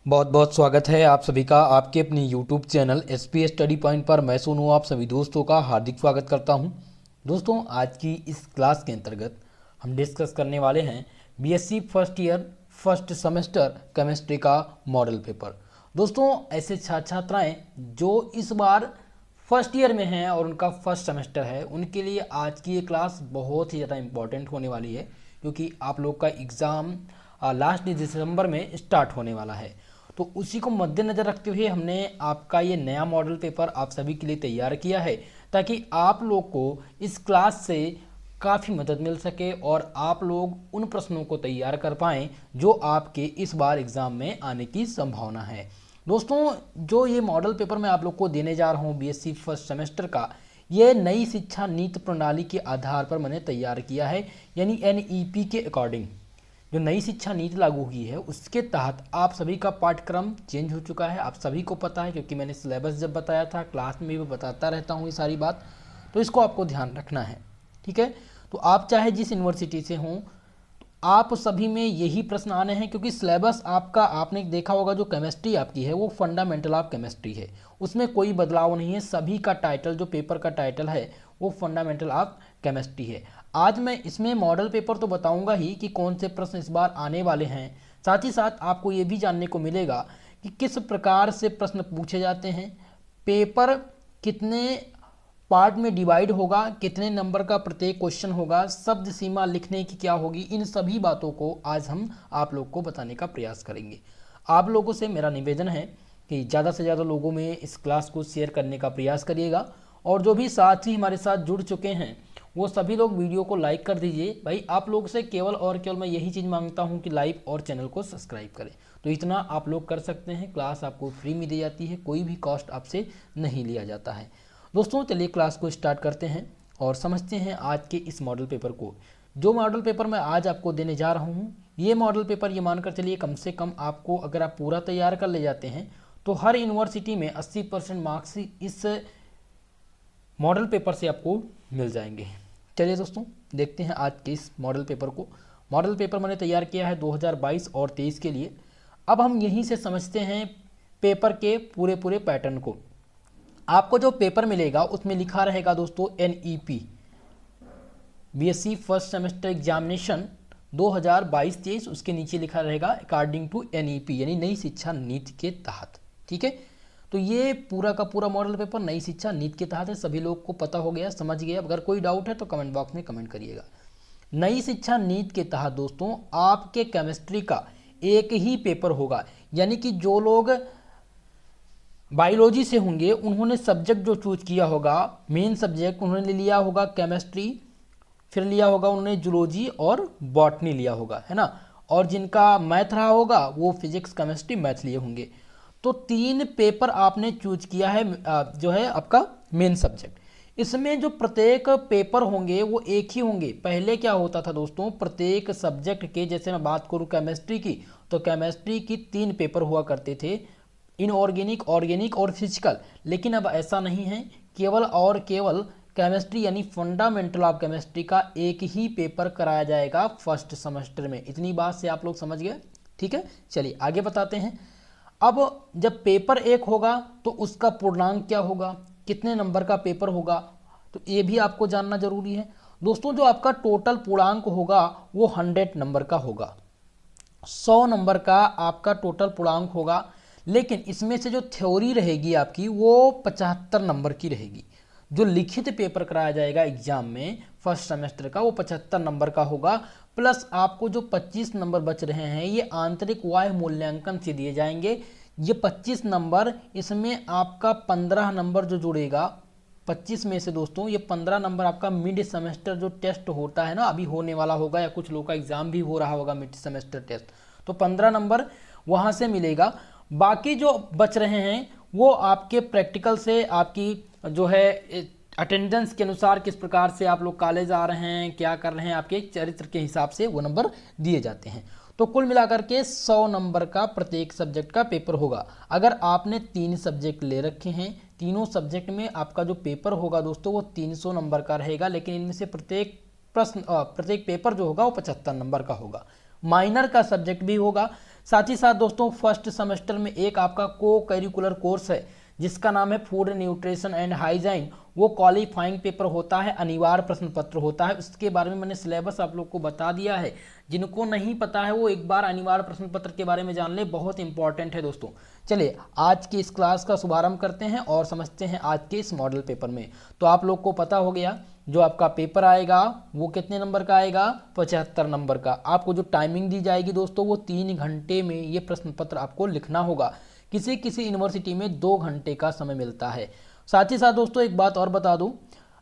बहुत बहुत स्वागत है आप सभी का आपके अपने YouTube channel SP study point पर। मैं सोनू आप सभी दोस्तों का हार्दिक स्वागत करता हूं। दोस्तों, आज की इस क्लास के अंतर्गत हम डिस्कस करने वाले हैं BSc first year first semester chemistry का मॉडल पेपर। दोस्तों, ऐसे छात्र छात्राएँ जो इस बार फर्स्ट ईयर में हैं और उनका फर्स्ट सेमेस्टर है, उनके लिए आज की ये क्लास बहुत ही ज़्यादा इम्पॉर्टेंट होने वाली है, क्योंकि आप लोग का एग्ज़ाम लास्ट दिसंबर में स्टार्ट होने वाला है। तो उसी को मद्देनज़र रखते हुए हमने आपका ये नया मॉडल पेपर आप सभी के लिए तैयार किया है, ताकि आप लोग को इस क्लास से काफ़ी मदद मिल सके और आप लोग उन प्रश्नों को तैयार कर पाएँ जो आपके इस बार एग्ज़ाम में आने की संभावना है। दोस्तों, जो ये मॉडल पेपर मैं आप लोग को देने जा रहा हूँ बीएससी फर्स्ट सेमेस्टर का, ये नई शिक्षा नीति प्रणाली के आधार पर मैंने तैयार किया है, यानी एनईपी के अकॉर्डिंग। जो नई शिक्षा नीति लागू हुई है उसके तहत आप सभी का पाठ्यक्रम चेंज हो चुका है। आप सभी को पता है, क्योंकि मैंने सिलेबस जब बताया था क्लास में भी बताता रहता हूँ ये सारी बात, तो इसको आपको ध्यान रखना है। ठीक है, तो आप चाहे जिस यूनिवर्सिटी से हों, आप सभी में यही प्रश्न आने हैं, क्योंकि सिलेबस आपका आपने देखा होगा, जो केमिस्ट्री आपकी है वो फंडामेंटल ऑफ केमिस्ट्री है, उसमें कोई बदलाव नहीं है। सभी का टाइटल, जो पेपर का टाइटल है वो फंडामेंटल ऑफ केमिस्ट्री है। आज मैं इसमें मॉडल पेपर तो बताऊंगा ही कि कौन से प्रश्न इस बार आने वाले हैं, साथ ही साथ आपको ये भी जानने को मिलेगा कि किस प्रकार से प्रश्न पूछे जाते हैं, पेपर कितने पार्ट में डिवाइड होगा, कितने नंबर का प्रत्येक क्वेश्चन होगा, शब्द सीमा लिखने की क्या होगी, इन सभी बातों को आज हम आप लोग को बताने का प्रयास करेंगे। आप लोगों से मेरा निवेदन है कि ज़्यादा से ज़्यादा लोगों में इस क्लास को शेयर करने का प्रयास करिएगा, और जो भी साथी हमारे साथ जुड़ चुके हैं वो सभी लोग वीडियो को लाइक कर दीजिए। भाई, आप लोग से केवल और केवल मैं यही चीज़ मांगता हूँ कि लाइक और चैनल को सब्सक्राइब करें। तो इतना आप लोग कर सकते हैं। क्लास आपको फ्री में दी जाती है, कोई भी कॉस्ट आपसे नहीं लिया जाता है। दोस्तों, चलिए क्लास को स्टार्ट करते हैं और समझते हैं आज के इस मॉडल पेपर को। जो मॉडल पेपर मैं आज आपको देने जा रहा हूँ, ये मॉडल पेपर ये मानकर चलिए कम से कम आपको, अगर आप पूरा तैयार कर ले जाते हैं तो हर यूनिवर्सिटी में 80% मार्क्स इस मॉडल पेपर से आपको मिल जाएंगे। चलिए दोस्तों, देखते हैं आज के इस मॉडल पेपर को। मॉडल पेपर मैंने तैयार किया है 2022 और 23 के लिए। अब हम यहीं से समझते हैं पेपर के पूरे पूरे पैटर्न को। आपको जो पेपर मिलेगा उसमें लिखा रहेगा दोस्तों NEP, BSc first semester examination 2022-23। उसके नीचे लिखा रहेगा अकॉर्डिंग टू एनईपी, यानी नई शिक्षा नीति के तहत। ठीक है, तो ये पूरा का पूरा मॉडल पेपर नई शिक्षा नीति के तहत है। सभी लोग को पता हो गया, समझ गया। अगर कोई डाउट है तो कमेंट बॉक्स में कमेंट करिएगा। नई शिक्षा नीति के तहत दोस्तों आपके केमिस्ट्री का एक ही पेपर होगा, यानी कि जो लोग बायोलॉजी से होंगे उन्होंने सब्जेक्ट जो चूज किया होगा, मेन सब्जेक्ट उन्होंने लिया होगा केमिस्ट्री, फिर लिया होगा उन्होंने जूलॉजी और बॉटनी लिया होगा, है ना। और जिनका मैथ रहा होगा वो फिजिक्स केमिस्ट्री मैथ लिए होंगे। तो 3 पेपर आपने चूज किया है, जो है आपका मेन सब्जेक्ट। इसमें जो प्रत्येक पेपर होंगे वो एक ही होंगे। पहले क्या होता था दोस्तों, प्रत्येक सब्जेक्ट के, जैसे मैं बात करूँ केमिस्ट्री की, तो केमिस्ट्री की 3 पेपर हुआ करते थे, इनऑर्गेनिक, ऑर्गेनिक और फिजिकल। लेकिन अब ऐसा नहीं है, केवल और केवल केमिस्ट्री यानी फंडामेंटल ऑफ केमिस्ट्री का एक ही पेपर कराया जाएगा फर्स्ट सेमेस्टर में। इतनी बात से आप लोग समझ गए। ठीक है, चलिए आगे बताते हैं। अब जब पेपर एक होगा तो उसका पूर्णांक क्या होगा, कितने नंबर का पेपर होगा, तो ये भी आपको जानना जरूरी है। दोस्तों, जो आपका टोटल पूर्णांक होगा वो 100 नंबर का होगा, 100 नंबर का आपका टोटल पूर्णांक होगा। लेकिन इसमें से जो थ्योरी रहेगी आपकी वो 75 नंबर की रहेगी। जो लिखित पेपर कराया जाएगा एग्जाम में फर्स्ट सेमेस्टर का वो 75 नंबर का होगा। प्लस आपको जो 25 नंबर बच रहे हैं ये आंतरिक वाह्य मूल्यांकन से दिए जाएंगे। ये 25 नंबर, इसमें आपका 15 नंबर जो जुड़ेगा 25 में से दोस्तों, ये 15 नंबर आपका मिड सेमेस्टर जो टेस्ट होता है ना, अभी होने वाला होगा, या कुछ लोग का एग्जाम भी हो रहा होगा मिड सेमेस्टर टेस्ट, तो 15 नंबर वहाँ से मिलेगा। बाकी जो बच रहे हैं वो आपके प्रैक्टिकल से, आपकी जो है अटेंडेंस के अनुसार, किस प्रकार से आप लोग कॉलेज आ रहे हैं, क्या कर रहे हैं, आपके चरित्र के हिसाब से वो नंबर दिए जाते हैं। तो कुल मिलाकर के 100 नंबर का प्रत्येक सब्जेक्ट का पेपर होगा। अगर आपने 3 सब्जेक्ट ले रखे हैं, तीनों सब्जेक्ट में आपका जो पेपर होगा दोस्तों वो 300 नंबर का रहेगा। लेकिन इनमें से प्रत्येक पेपर जो होगा वो 75 नंबर का होगा। माइनर का सब्जेक्ट भी होगा, साथ ही साथ दोस्तों फर्स्ट सेमेस्टर में एक आपका को करिकुलर कोर्स है जिसका नाम है फूड न्यूट्रिशन एंड हाइजीन, वो क्वालिफाइंग पेपर होता है, अनिवार्य प्रश्न पत्र होता है। उसके बारे में मैंने सिलेबस आप लोग को बता दिया है, जिनको नहीं पता है वो एक बार अनिवार्य प्रश्न पत्र के बारे में जान ले, बहुत इंपॉर्टेंट है दोस्तों। चलिए आज की इस क्लास का शुभारंभ करते हैं और समझते हैं आज के इस मॉडल पेपर में। तो आप लोग को पता हो गया जो आपका पेपर आएगा वो कितने नंबर का आएगा, 75 नंबर का। आपको जो टाइमिंग दी जाएगी दोस्तों वो 3 घंटे में ये प्रश्न पत्र आपको लिखना होगा। किसी किसी यूनिवर्सिटी में 2 घंटे का समय मिलता है। साथ ही साथ दोस्तों एक बात और बता दूं,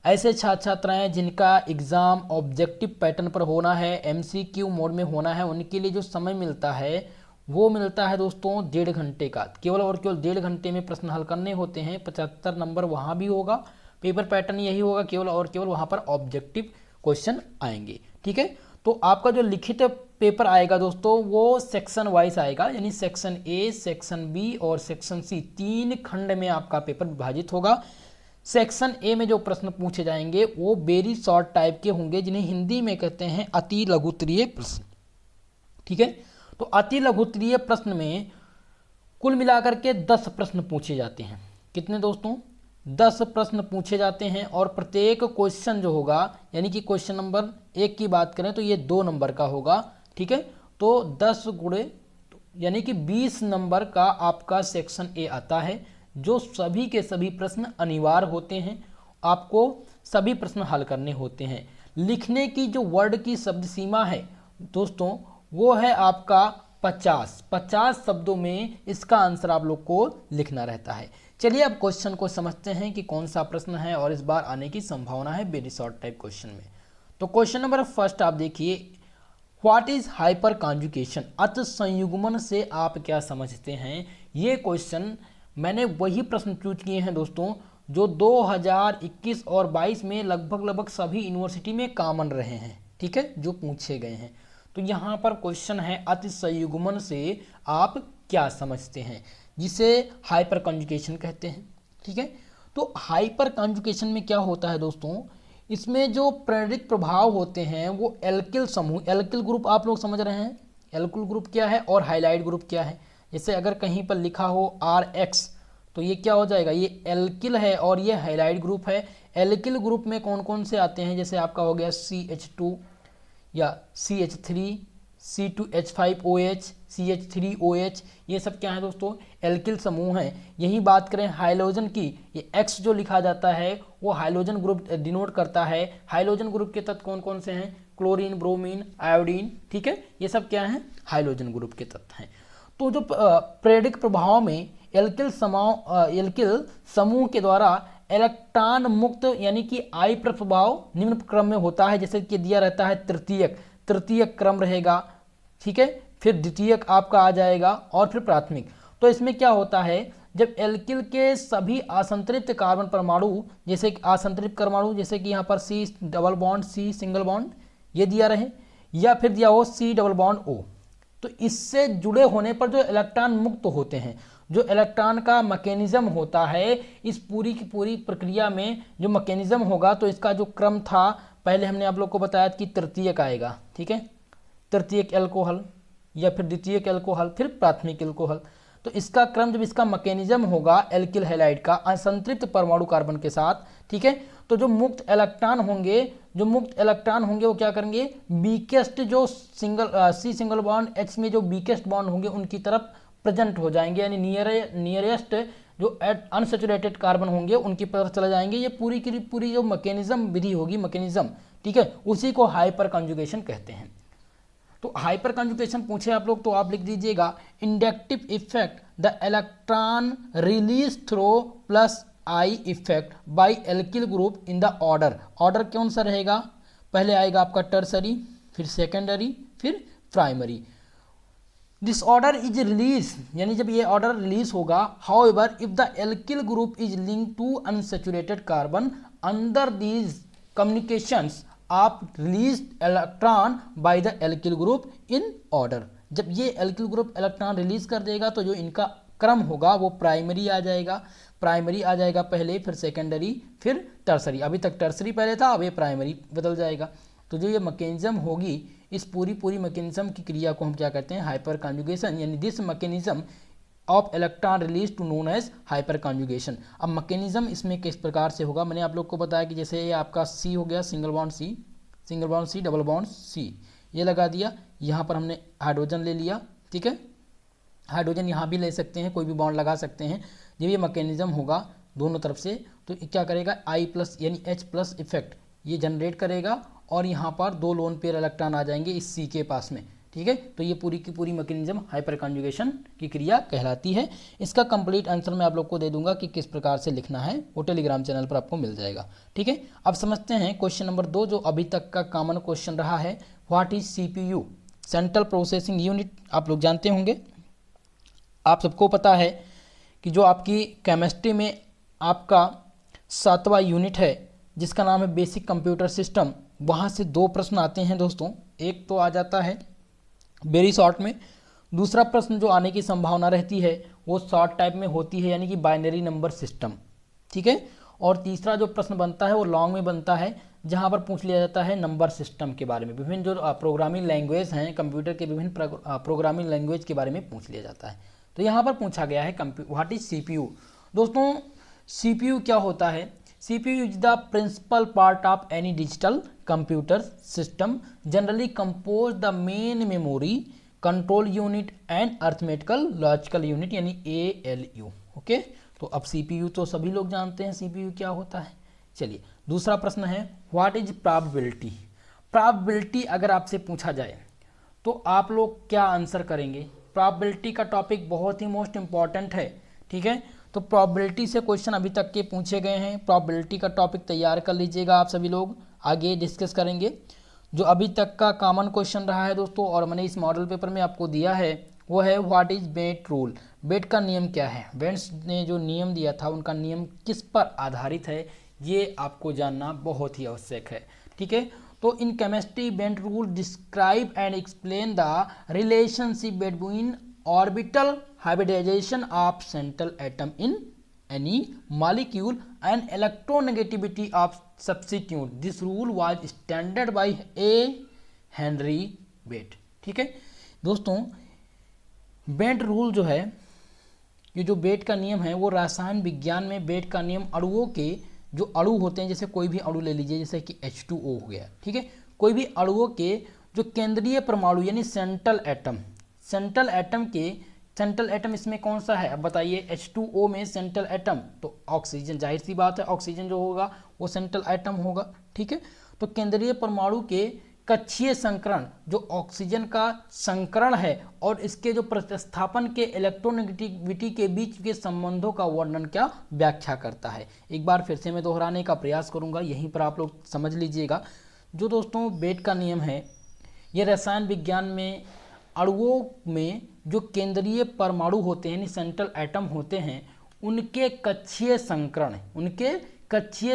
ऐसे छात्र छात्राएं जिनका एग्ज़ाम ऑब्जेक्टिव पैटर्न पर होना है, एमसीक्यू मोड में होना है, उनके लिए जो समय मिलता है वो मिलता है दोस्तों 1.5 घंटे का। केवल और केवल 1.5 घंटे में प्रश्न हल करने होते हैं। 75 नंबर वहाँ भी होगा, पेपर पैटर्न यही होगा, केवल और केवल वहाँ पर ऑब्जेक्टिव क्वेश्चन आएंगे। ठीक है, तो आपका जो लिखित पेपर आएगा दोस्तों वो सेक्शन वाइज आएगा, यानी सेक्शन ए, सेक्शन बी और सेक्शन सी, 3 खंड में आपका पेपर विभाजित होगा। सेक्शन ए में जो प्रश्न पूछे जाएंगे वो वेरी शॉर्ट टाइप के होंगे, जिन्हें हिंदी में कहते हैं अति लघुत्तरीय प्रश्न। ठीक है, तो अति लघुत्तरीय प्रश्न में कुल मिलाकर के 10 प्रश्न पूछे जाते हैं। कितने दोस्तों, 10 प्रश्न पूछे जाते हैं और प्रत्येक क्वेश्चन जो होगा, यानी कि क्वेश्चन नंबर 1 की बात करें तो ये 2 नंबर का होगा। ठीक है, तो 10 गुणे यानी कि 20 नंबर का आपका सेक्शन ए आता है, जो सभी के सभी प्रश्न अनिवार्य होते हैं, आपको सभी प्रश्न हल करने होते हैं। लिखने की जो वर्ड की शब्द सीमा है दोस्तों वो है आपका 50 शब्दों में इसका आंसर आप लोग को लिखना रहता है। चलिए अब क्वेश्चन को समझते हैं कि कौन सा प्रश्न है और इस बार आने की संभावना है वेरी शॉर्ट टाइप क्वेश्चन में। तो क्वेश्चन नंबर फर्स्ट आप देखिए, व्हाट इज हाइपर कॉन्जुगेशन, अत संयुग्मन से आप क्या समझते हैं। ये क्वेश्चन मैंने वही प्रश्न चूज किए हैं दोस्तों जो 2021 और 22 में लगभग सभी यूनिवर्सिटी में कॉमन रहे हैं। ठीक है, जो पूछे गए हैं। तो यहाँ पर क्वेश्चन है अति संयुग्मन से आप क्या समझते हैं, जिसे हाइपर कॉन्जुगेशन कहते हैं। ठीक है, तो हाइपर कॉन्जुगेशन में क्या होता है दोस्तों, इसमें जो प्रेरित प्रभाव होते हैं वो एल्किल समूह, एल्किल ग्रुप आप लोग समझ रहे हैं, एल्किल ग्रुप क्या है और हाइलाइट ग्रुप क्या है। जैसे अगर कहीं पर लिखा हो RH तो ये क्या हो जाएगा, ये एल्किल है और ये हाइलाइट ग्रुप है। एल्किल ग्रुप में कौन कौन से आते हैं, जैसे आपका हो गया CH2 या CH3, C2H5OH, CH3OH, ये सब क्या है दोस्तों, एल्किल समूह हैं। यही बात करें हाइलोजन की, ये X जो लिखा जाता है वो हाइलोजन ग्रुप डिनोट करता है। हाइलोजन ग्रुप के तत्व कौन कौन से हैं, क्लोरीन, ब्रोमीन, आयोडीन। ठीक है, ये सब क्या हैं, हाइलोजन ग्रुप के तत्व हैं। तो जो प्रेरक प्रभाव में एल्किल समूह के द्वारा इलेक्ट्रॉन मुक्त यानी कि आई प्रभाव निम्न क्रम में होता है, जैसे कि दिया रहता है तृतीयक क्रम रहेगा। ठीक है, फिर द्वितीयक आपका आ जाएगा और फिर प्राथमिक। तो इसमें क्या होता है, जब एल्किल के सभी असंतृप्त कार्बन परमाणु, जैसे असंतृप्त परमाणु जैसे कि यहाँ पर C double bond C single bond ये दिया रहे, या फिर दिया हो C डबल बॉन्ड O, तो इससे जुड़े होने पर जो इलेक्ट्रॉन मुक्त होते हैं, जो इलेक्ट्रॉन का मैकेनिज्म होता है, इस पूरी की पूरी प्रक्रिया में जो मैकेनिज्म होगा, तो इसका जो क्रम था पहले हमने आप लोग को बताया कि तृतीयक आएगा। ठीक है, तृतीयक एल्कोहल या फिर द्वितीयक एल्कोहल, फिर प्राथमिक एल्कोहल। तो इसका क्रम जब इसका मैकेनिज्म होगा एल्किल हैलाइड का असंतृप्त परमाणु कार्बन के साथ, ठीक है, तो जो मुक्त इलेक्ट्रॉन होंगे वो क्या करेंगे, वीकेस्ट जो C सिंगल बॉन्ड H में जो वीकेस्ट बॉन्ड होंगे उनकी तरफ प्रेजेंट हो जाएंगे, यानी नियरेस्ट जो अनसेचुरेटेड कार्बन होंगे उनकी तरफ चले जाएंगे। ये पूरी की पूरी जो मैकेनिज्म विधि होगी, मैकेनिज्म, ठीक है, उसी को हाइपर कॉन्जुगेशन कहते हैं। तो हाइपर कॉन्जुगेशन पूछे आप लोग तो आप लिख दीजिएगा, inductive effect the electron release through plus I effect by alkyl group in the order कौन सा रहेगा, पहले आएगा आपका टर्सरी, फिर सेकेंडरी, फिर primary. This order is release, यानी जब ये ऑर्डर रिलीज होगा, however if the alkyl group is linked to unsaturated carbon under these communications आप release electron by the alkyl group in order. जब ये एल्किल ग्रुप इलेक्ट्रॉन रिलीज कर देगा तो जो इनका क्रम होगा वो प्राइमरी आ जाएगा पहले, फिर सेकेंडरी, फिर टर्सरी। अभी तक टर्सरी पहले था, अब ये प्राइमरी बदल जाएगा। तो जो ये मैकेनिज्म होगी इस पूरी मैकेनिज्म की क्रिया को हम क्या कहते हैं, हाइपर कॉन्जुगेशन, यानी this mechanism of electron release to known as hyperconjugation. अब मैकेनिज्म इसमें किस प्रकार से होगा, मैंने आप लोग को बताया कि जैसे ये आपका सी हो गया, single bond C, double bond C, ये लगा दिया, यहाँ पर हमने हाइड्रोजन ले लिया, ठीक है, हाइड्रोजन यहाँ भी ले सकते हैं, कोई भी बॉन्ड लगा सकते हैं। जब ये मैकेनिज्म होगा दोनों तरफ से तो क्या करेगा, I प्लस यानी H प्लस इफेक्ट ये जनरेट करेगा और यहाँ पर 2 लोन पेयर इलेक्ट्रॉन आ जाएंगे इस C के पास में, ठीक है। तो ये पूरी की पूरी मैकेनिज्म हाइपर कॉन्जुगेशन की क्रिया कहलाती है। इसका कंप्लीट आंसर मैं आप लोग को दे दूंगा कि किस प्रकार से लिखना है, वो टेलीग्राम चैनल पर आपको मिल जाएगा, ठीक है। अब समझते हैं क्वेश्चन नंबर 2 जो अभी तक का कॉमन क्वेश्चन रहा है, what is CPU, central processing unit. आप लोग जानते होंगे, आप सबको पता है कि जो आपकी केमिस्ट्री में आपका 7वां यूनिट है जिसका नाम है बेसिक कंप्यूटर सिस्टम, वहाँ से 2 प्रश्न आते हैं दोस्तों। एक तो आ जाता है वेरी शॉर्ट में, दूसरा प्रश्न जो आने की संभावना रहती है वो शॉर्ट टाइप में होती है, यानी कि बाइनरी नंबर सिस्टम, ठीक है। और तीसरा जो प्रश्न बनता है वो लॉन्ग में बनता है, जहाँ पर पूछ लिया जाता है नंबर सिस्टम के बारे में, विभिन्न जो प्रोग्रामिंग लैंग्वेज हैं कंप्यूटर के, विभिन्न प्रोग्रामिंग लैंग्वेज के बारे में पूछ लिया जाता है। तो यहाँ पर पूछा गया है व्हाट इज CPU। दोस्तों CPU क्या होता है, CPU is the principal part of any digital computer system, generally compose the main memory, control unit and arithmetical logical unit, यानी ALU, ओके। तो अब CPU तो सभी लोग जानते हैं CPU क्या होता है। चलिए दूसरा प्रश्न है, व्हाट इज प्रोबेबिलिटी। प्रोबेबिलिटी अगर आपसे पूछा जाए तो आप लोग क्या आंसर करेंगे। प्रोबेबिलिटी का टॉपिक बहुत ही मोस्ट इंपॉर्टेंट है, ठीक है। तो प्रोबेबिलिटी से क्वेश्चन अभी तक के पूछे गए हैं, प्रोबेबिलिटी का टॉपिक तैयार कर लीजिएगा आप सभी लोग, आगे डिस्कस करेंगे। जो अभी तक का कॉमन क्वेश्चन रहा है दोस्तों और मैंने इस मॉडल पेपर में आपको दिया है वो है व्हाट इज बेट रूल। बेट का नियम क्या है, बेट्स ने जो नियम दिया था उनका नियम किस पर आधारित है, ये आपको जानना बहुत ही आवश्यक है, ठीक है। तो in chemistry Bent rule describe and explain the relationship between orbital hybridization of central atom in any molecule and electronegativity of substitute. This rule was standard by A. Henry Bate, ठीक है दोस्तों। बेट रूल जो है, ये जो बेट का नियम है वो रसायन विज्ञान में बेट का नियम अणुओं के जो अणु होते हैं, जैसे कोई भी अणु ले लीजिए जैसे कि H2O हो गया, ठीक है, कोई भी अणुओं के जो केंद्रीय परमाणु यानी सेंट्रल एटम इसमें कौन सा है, अब बताइए। H2O में सेंट्रल एटम तो ऑक्सीजन, जाहिर सी बात है ऑक्सीजन जो होगा वो सेंट्रल एटम होगा, ठीक है। तो केंद्रीय परमाणु के कक्षीय संकरण जो ऑक्सीजन का संकरण है और इसके जो प्रतिस्थापन के इलेक्ट्रोनेगेटिविटी के बीच के संबंधों का वर्णन क्या व्याख्या करता है। एक बार फिर से मैं दोहराने का प्रयास करूंगा, यहीं पर आप लोग समझ लीजिएगा। जो दोस्तों बेट का नियम है ये रसायन विज्ञान में अणुओं में जो केंद्रीय परमाणु होते हैं यानी सेंट्रल एटम होते हैं उनके कक्षीय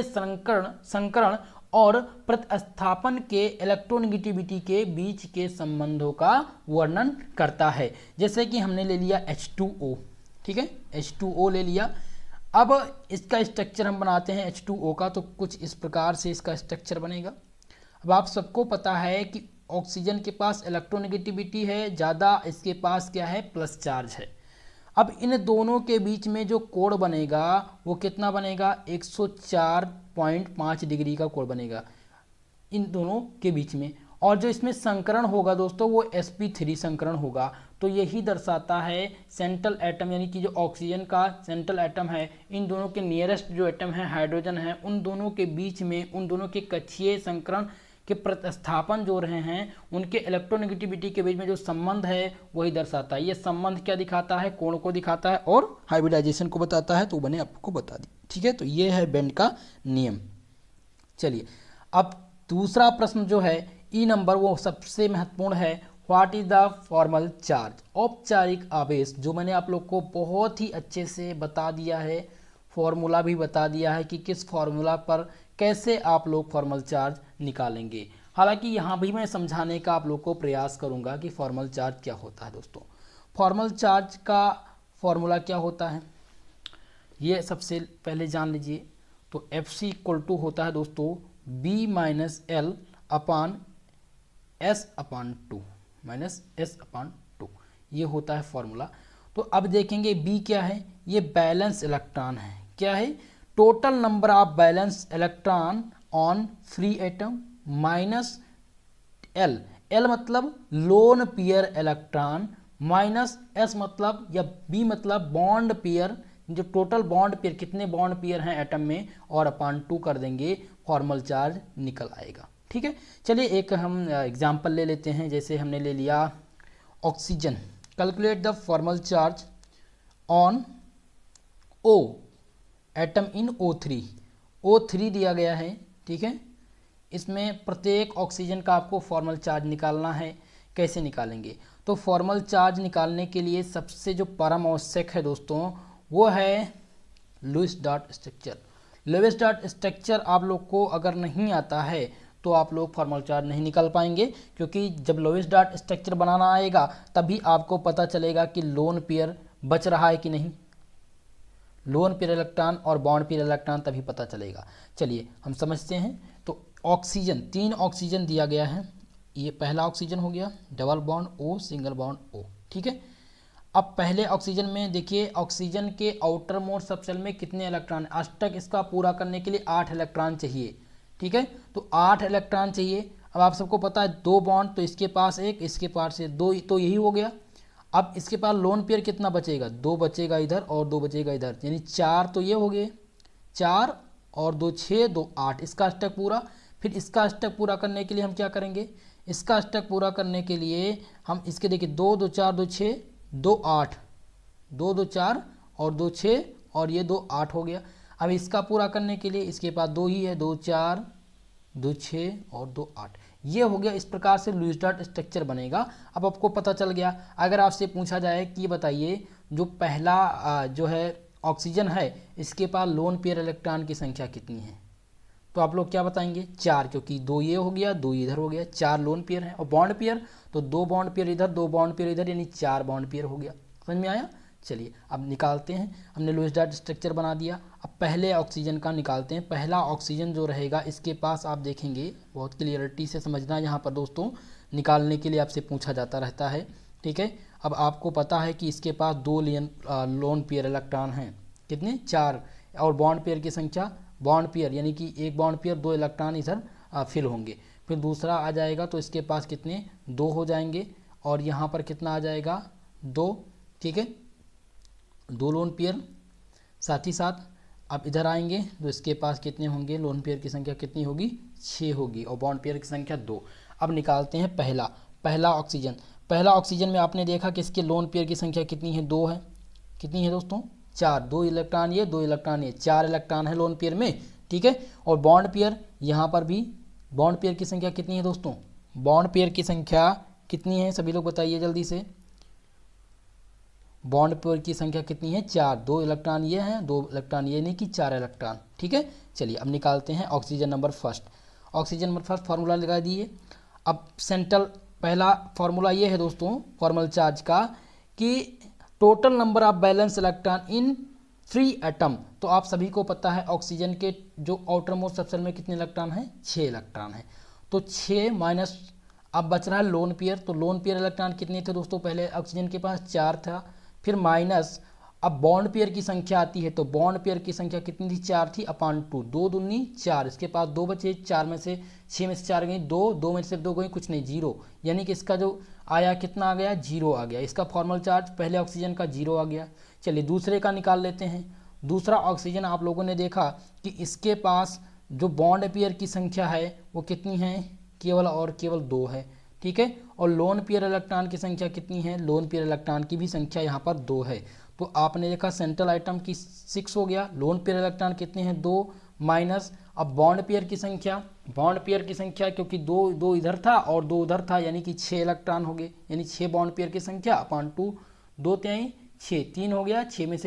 संकरण और प्रतिस्थापन के इलेक्ट्रोनेगेटिविटी के बीच के संबंधों का वर्णन करता है। जैसे कि हमने ले लिया H2O, ठीक है, H2O ले लिया। अब इसका स्ट्रक्चर हम बनाते हैं H2O का, तो कुछ इस प्रकार से इसका स्ट्रक्चर बनेगा। अब आप सबको पता है कि ऑक्सीजन के पास इलेक्ट्रोनेगेटिविटी है ज़्यादा, इसके पास क्या है, प्लस चार्ज है। अब इन दोनों के बीच में जो कोण बनेगा वो कितना बनेगा, 104.5 डिग्री का कोण बनेगा इन दोनों के बीच में। और जो इसमें संकरण होगा दोस्तों वो sp3 संकरण होगा। तो यही दर्शाता है सेंट्रल एटम यानी कि जो ऑक्सीजन का सेंट्रल एटम है, इन दोनों के नियरेस्ट जो एटम है हाइड्रोजन है, उन दोनों के बीच में उन दोनों के कक्षीय संकरण के प्रतिस्थापन जो रहे हैं उनके इलेक्ट्रोनेगेटिविटी के बीच में जो संबंध है वही दर्शाता है। ये संबंध क्या दिखाता है, कोण को दिखाता है और हाइब्रिडाइजेशन को बताता है। तो मैंने आपको बता दी, ठीक है। तो ये है बेंड का नियम। चलिए अब दूसरा प्रश्न जो है ई नंबर, वो सबसे महत्वपूर्ण है, what is the formal charge, औपचारिक आवेश। जो मैंने आप लोग को बहुत ही अच्छे से बता दिया है, फॉर्मूला भी बता दिया है कि किस फॉर्मूला पर कैसे आप लोग फॉर्मल चार्ज निकालेंगे। हालांकि यहाँ भी मैं समझाने का आप लोग को प्रयास करूँगा कि फॉर्मल चार्ज क्या होता है। दोस्तों फॉर्मल चार्ज का फॉर्मूला क्या होता है ये सबसे पहले जान लीजिए। तो Fc इक्वल टू होता है दोस्तों B - L अपान S/2 माइनस S/2 ये होता है फॉर्मूला। तो अब देखेंगे बी क्या है, ये बैलेंस इलेक्ट्रॉन है। क्या है, total number of valence electron on free atom minus L, L मतलब lone pair electron, minus S मतलब या बी मतलब बॉन्ड पेयर, जो टोटल बॉन्ड पेयर कितने बॉन्ड पेयर हैं एटम में, और अपॉन 2 कर देंगे, फॉर्मल चार्ज निकल आएगा। ठीक है, चलिए एक हम एग्जांपल ले लेते हैं। जैसे हमने ले लिया oxygen, calculate the formal charge on O atom in O3, O3 दिया गया है। ठीक है, इसमें प्रत्येक ऑक्सीजन का आपको फॉर्मल चार्ज निकालना है। कैसे निकालेंगे, तो फॉर्मल चार्ज निकालने के लिए सबसे जो परम आवश्यक है दोस्तों, वो है Lewis dot structure. Lewis dot structure आप लोग को अगर नहीं आता है तो आप लोग फॉर्मल चार्ज नहीं निकाल पाएंगे, क्योंकि जब लुईस डॉट स्ट्रक्चर बनाना आएगा तभी आपको पता चलेगा कि लोन पेयर बच रहा है कि नहीं, लोन पेयर इलेक्ट्रॉन और बॉन्ड पेयर इलेक्ट्रॉन तभी पता चलेगा। चलिए हम समझते हैं। तो ऑक्सीजन, 3 ऑक्सीजन दिया गया है। ये पहला ऑक्सीजन हो गया, double bond O single bond O। ठीक है, अब पहले ऑक्सीजन में देखिए, ऑक्सीजन के आउटर मोस्ट सबसेल में कितने इलेक्ट्रॉन, अष्टक इसका पूरा करने के लिए 8 इलेक्ट्रॉन चाहिए। ठीक है, तो 8 इलेक्ट्रॉन चाहिए। अब आप सबको पता है 2 बॉन्ड, तो इसके पास 1, इसके पास 2, तो यही हो गया। अब इसके पास लोन पेयर कितना बचेगा, 2 बचेगा इधर और 2 बचेगा इधर, यानी 4 तो ये हो गए, 4 और 2 6, 2 8, इसका अष्टक पूरा। फिर इसका अष्टक पूरा करने के लिए हम क्या करेंगे, इसका अष्टक पूरा करने के लिए हम इसके देखिए 2 2 4 2 6 2 8, 2 2 4 और 2 6 और ये 2 8 हो गया। अब इसका पूरा करने के लिए इसके पास 2 ही है, 2 4 2 6 और 2 8, ये हो गया। इस प्रकार से लुईस डॉट स्ट्रक्चर बनेगा। अब आपको पता चल गया। अगर आपसे पूछा जाए कि बताइए जो पहला जो है ऑक्सीजन है, इसके पास लोन पेयर इलेक्ट्रॉन की संख्या कितनी है, तो आप लोग क्या बताएंगे, 4, क्योंकि 2 ये हो गया 2 इधर हो गया, 4 लोन पेयर है। और बॉन्ड पेयर तो 2 बॉन्ड पेयर इधर 2 बॉन्ड पेयर इधर, यानी 4 बॉन्ड पेयर हो गया। समझ में आया। चलिए अब निकालते हैं। हमने लुईस डॉट स्ट्रक्चर बना दिया। अब पहले ऑक्सीजन का निकालते हैं। पहला ऑक्सीजन जो रहेगा, इसके पास आप देखेंगे, बहुत क्लियरिटी से समझना यहाँ पर दोस्तों, निकालने के लिए आपसे पूछा जाता रहता है। ठीक है, अब आपको पता है कि इसके पास 2 लोन पेयर इलेक्ट्रॉन हैं, कितने, 4, और बॉन्ड पेयर की संख्या, बॉन्ड पेयर यानी कि एक बॉन्ड पेयर 2 इलेक्ट्रॉन इधर फिल होंगे। फिर दूसरा आ जाएगा तो इसके पास कितने, 2 हो जाएंगे, और यहाँ पर कितना आ जाएगा, 2। ठीक है, 2 लोन पेयर। साथ ही साथ अब इधर आएंगे तो इसके पास कितने होंगे, लोन पेयर की संख्या कितनी होगी, 6 होगी, और बॉन्ड पेयर की संख्या 2। अब निकालते हैं पहला ऑक्सीजन। पहला ऑक्सीजन में आपने देखा कि इसके लोन पेयर की संख्या कितनी है, 2 है। कितनी है दोस्तों, 4, 2 इलेक्ट्रॉन ये 2 इलेक्ट्रॉन ये, 4 इलेक्ट्रॉन है लोन पेयर में। ठीक है, और बॉन्ड पेयर यहाँ पर भी, बॉन्ड पेयर की संख्या कितनी है दोस्तों, बॉन्ड पेयर की संख्या कितनी है, सभी लोग बताइए जल्दी से। बॉन्ड पेयर की संख्या कितनी है, 4, 2 इलेक्ट्रॉन ये हैं, 2 इलेक्ट्रॉन ये, नहीं कि 4 इलेक्ट्रॉन। ठीक है, चलिए अब निकालते हैं oxygen number first. Oxygen number first formula लगा दिए। अब सेंट्रल पहला फार्मूला ये है दोस्तों फॉर्मल चार्ज का, कि total number of valence electron in free atom. तो आप सभी को पता है ऑक्सीजन के जो आउटर मोस्ट सबसेल में कितने इलेक्ट्रॉन हैं, 6 इलेक्ट्रॉन हैं। तो 6 माइनस, अब बच रहा है लोन पेयर। तो लोन पेयर इलेक्ट्रॉन कितने थे दोस्तों, पहले ऑक्सीजन के पास 4 था, फिर माइनस, अब बॉन्ड पेयर की संख्या आती है, तो बॉन्ड पेयर की संख्या कितनी थी, 4 थी, अपॉन 2, 2 दूनी 4, इसके पास 2 बचे, 4 में से 6 में से 4 गई 2, 2 में से 2 गई कुछ नहीं, 0, यानी कि इसका जो आया कितना आ गया, 0 आ गया। इसका फॉर्मल चार्ज पहले ऑक्सीजन का 0 आ गया। चलिए दूसरे का निकाल लेते हैं। दूसरा ऑक्सीजन आप लोगों ने देखा कि इसके पास जो बॉन्ड पेयर की संख्या है वो कितनी है, केवल और केवल 2 है। ठीक है, और लोन पेयर इलेक्ट्रॉन की संख्या कितनी है, लोन पेयर इलेक्ट्रॉन की भी संख्या यहाँ पर 2 है। तो आपने देखा सेंट्रल आइटम की 6 हो गया, लोन पेयर इलेक्ट्रॉन कितने हैं, 2, माइनस, अब बॉन्ड पेयर की संख्या, बॉन्ड पेयर की संख्या क्योंकि 2 इधर था और 2 उधर था, यानी कि 6 इलेक्ट्रॉन हो गए, यानी 6 बॉन्ड पेयर की संख्या अपॉन 2, 2 त्याई 6, 3 हो गया, 6 में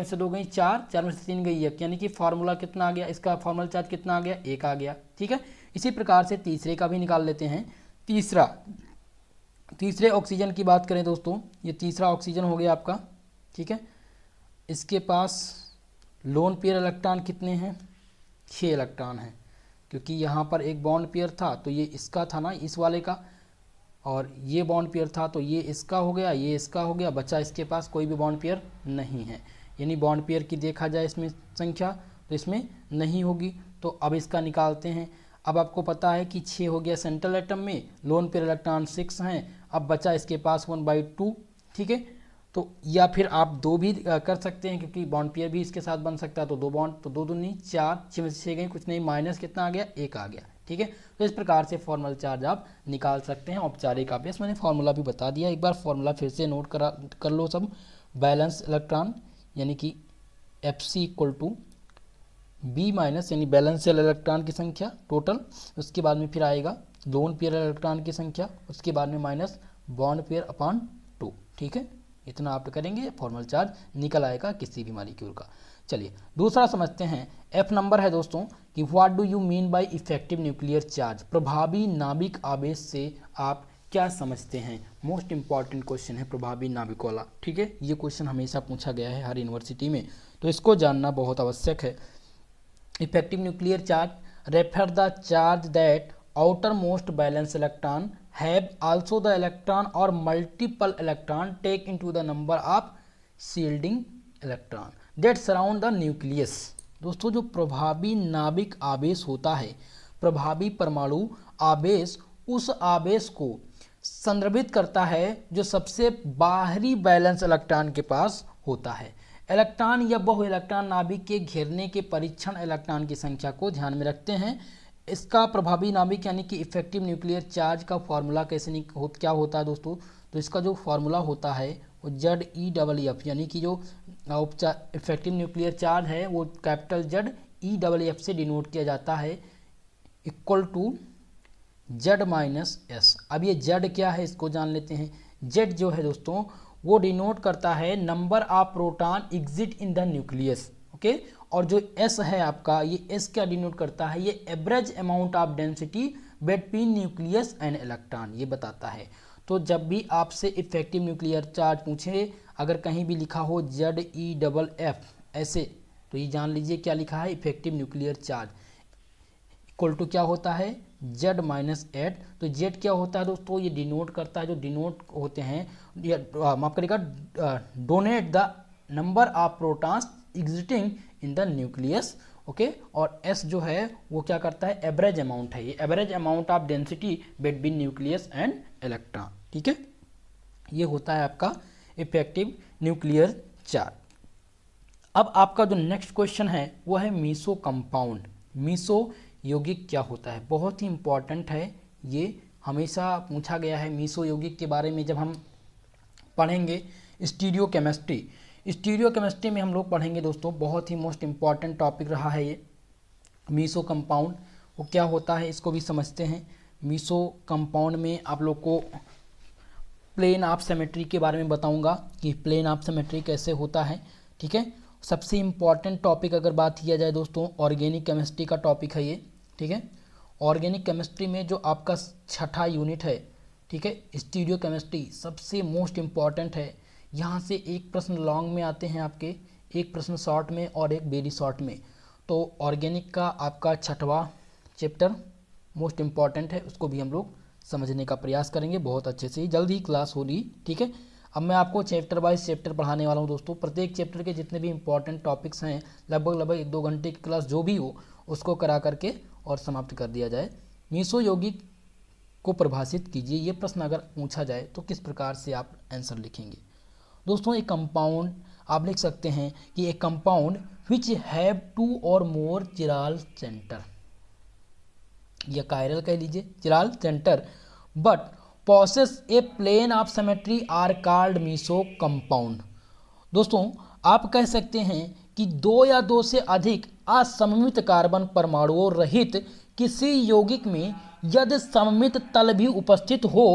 से 2 गई 4, 4 में से 3 गई 1, यानी कि फार्मूला कितना आ गया, इसका फॉर्मल चार्ज कितना आ गया, 1 आ गया। ठीक है, इसी प्रकार से तीसरे का भी निकाल लेते हैं। तीसरे ऑक्सीजन की बात करें दोस्तों, ये तीसरा ऑक्सीजन हो गया आपका। ठीक है, इसके पास लोन पेयर इलेक्ट्रॉन कितने हैं, 6 इलेक्ट्रॉन हैं। क्योंकि यहाँ पर एक बॉन्ड पेयर था तो ये इसका था ना, इस वाले का, और ये बॉन्ड पेयर था तो ये इसका हो गया, ये इसका हो गया, बचा इसके पास कोई भी बॉन्ड पेयर नहीं है। यानी बॉन्ड पेयर की देखा जाए इसमें संख्या तो इसमें नहीं होगी। तो अब इसका निकालते हैं। अब आपको पता है कि 6 हो गया सेंट्रल एटम में, लोन पेयर इलेक्ट्रॉन 6 हैं। अब बचा इसके पास 1/2, ठीक है। तो या फिर आप 2 भी कर सकते हैं क्योंकि बॉन्ड पेयर भी इसके साथ बन सकता है। तो 2 बॉन्ड, तो 2 दूनी 4, 6 में से 6 गई, कुछ नहीं, माइनस कितना आ गया, 1 आ गया, ठीक है। तो इस प्रकार से फॉर्मल चार्ज आप निकाल सकते हैं। औपचारिक अभ्यास मैंने फॉर्मूला भी बता दिया, एक बार फॉर्मूला फिर से नोट कर लो सब। बैलेंस इलेक्ट्रॉन यानी कि Fc equal to B minus, यानी बैलेंस सेल इलेक्ट्रॉन की संख्या टोटल, उसके बाद में फिर आएगा लोन पेयर इलेक्ट्रॉन की संख्या, उसके बाद में माइनस बॉन्ड पेयर अपॉन 2, ठीक है। इतना आप करेंगे, फॉर्मल चार्ज निकल आएगा किसी भी मॉलिक्यूल का। चलिए दूसरा समझते हैं। एफ नंबर है दोस्तों कि what do you mean by effective nuclear charge, प्रभावी नाभिक आवेश से आप क्या समझते हैं। मोस्ट इंपॉर्टेंट क्वेश्चन है प्रभावी नाभिक वाला, ठीक है। ये क्वेश्चन हमेशा पूछा गया है हर यूनिवर्सिटी में, तो इसको जानना बहुत आवश्यक है। Effective nuclear charge refer the charge that outermost valence electron have also the electron और multiple electron take into the number of shielding electron that surround the nucleus. दोस्तों जो प्रभावी नाभिक आवेश होता है, प्रभावी परमाणु आवेश उस आवेश को संदर्भित करता है जो सबसे बाहरी बैलेंस इलेक्ट्रॉन के पास होता है। इलेक्ट्रॉन या बहु इलेक्ट्रॉन नाभिक के घेरने के परीक्षण इलेक्ट्रॉन की संख्या को ध्यान में रखते हैं। इसका प्रभावी नाभिक यानी कि इफेक्टिव न्यूक्लियर चार्ज का फॉर्मूला क्या होता है दोस्तों, तो इसका जो फॉर्मूला होता है वो ZeEF, यानी कि जो इफेक्टिव न्यूक्लियर चार्ज है वो कैपिटल ZeEF से डिनोट किया जाता है, इक्वल टू Z-S। अब ये Z क्या है इसको जान लेते हैं। Z जो है दोस्तों वो डिनोट करता है number of proton exit in the nucleus, okay. और जो S है आपका, ये S क्या डिनोट करता है, ये average amount of density between nucleus and electron, ये बताता है। तो जब भी आपसे इफेक्टिव न्यूक्लियर चार्ज पूछे, अगर कहीं भी लिखा हो ZeF ऐसे, तो ये जान लीजिए क्या लिखा है, effective nuclear charge equal to क्या होता है, Z-8। तो Z क्या होता है दोस्तों, ये डिनोट करता है, जो डिनोट होते हैं, माफ करिएगा, donate the number of protons exiting in the nucleus, okay. और S जो है वो क्या करता है, एवरेज अमाउंट है, ये average amount of density between nucleus and electron, ठीक है। ये होता है आपका इफेक्टिव न्यूक्लियर चार्ज। अब आपका जो नेक्स्ट क्वेश्चन है वो है मीसो कंपाउंड। मीसो यौगिक क्या होता है, बहुत ही इंपॉर्टेंट है, ये हमेशा पूछा गया है। मीसो यौगिक के बारे में जब हम पढ़ेंगे स्टीरियो केमिस्ट्री में हम लोग पढ़ेंगे दोस्तों, बहुत ही मोस्ट इंपॉर्टेंट टॉपिक रहा है ये। मीसो कंपाउंड वो क्या होता है इसको भी समझते हैं। मीसो कंपाउंड में आप लोग को प्लेन ऑफ सिमेट्री के बारे में बताऊंगा कि प्लेन ऑफ सिमेट्री कैसे होता है, ठीक है। सबसे इम्पॉर्टेंट टॉपिक अगर बात किया जाए दोस्तों, ऑर्गेनिक केमिस्ट्री का टॉपिक है ये, ठीक है। ऑर्गेनिक केमिस्ट्री में जो आपका 6ठा यूनिट है, ठीक है, स्टीरियो केमिस्ट्री सबसे मोस्ट इम्पॉर्टेंट है। यहाँ से एक प्रश्न लॉन्ग में आते हैं आपके, एक प्रश्न शॉर्ट में और एक वेरी शॉर्ट में। तो ऑर्गेनिक का आपका 6वां चैप्टर मोस्ट इम्पॉर्टेंट है, उसको भी हम लोग समझने का प्रयास करेंगे बहुत अच्छे से, जल्द ही क्लास होगी, ठीक है। अब मैं आपको चैप्टर वाइज चैप्टर पढ़ाने वाला हूँ दोस्तों। प्रत्येक चैप्टर के जितने भी इंपॉर्टेंट टॉपिक्स हैं, लगभग 1-2 घंटे की क्लास जो भी हो उसको करा करके और समाप्त कर दिया जाए। मीसो यौगिक को परिभाषित कीजिए, ये प्रश्न अगर पूछा जाए तो किस प्रकार से आप आंसर लिखेंगे। दोस्तों एक कंपाउंड आप लिख सकते हैं कि एक कंपाउंड विच हैव 2 और मोर चिराल सेंटर, या कायरल कह लीजिए, chiral centre, but possess a plane of symmetry are called meso compound. दोस्तों आप कह सकते हैं कि 2 या 2 से अधिक असममित कार्बन परमाणुओं रहित किसी यौगिक में यदि सममित तल भी उपस्थित हो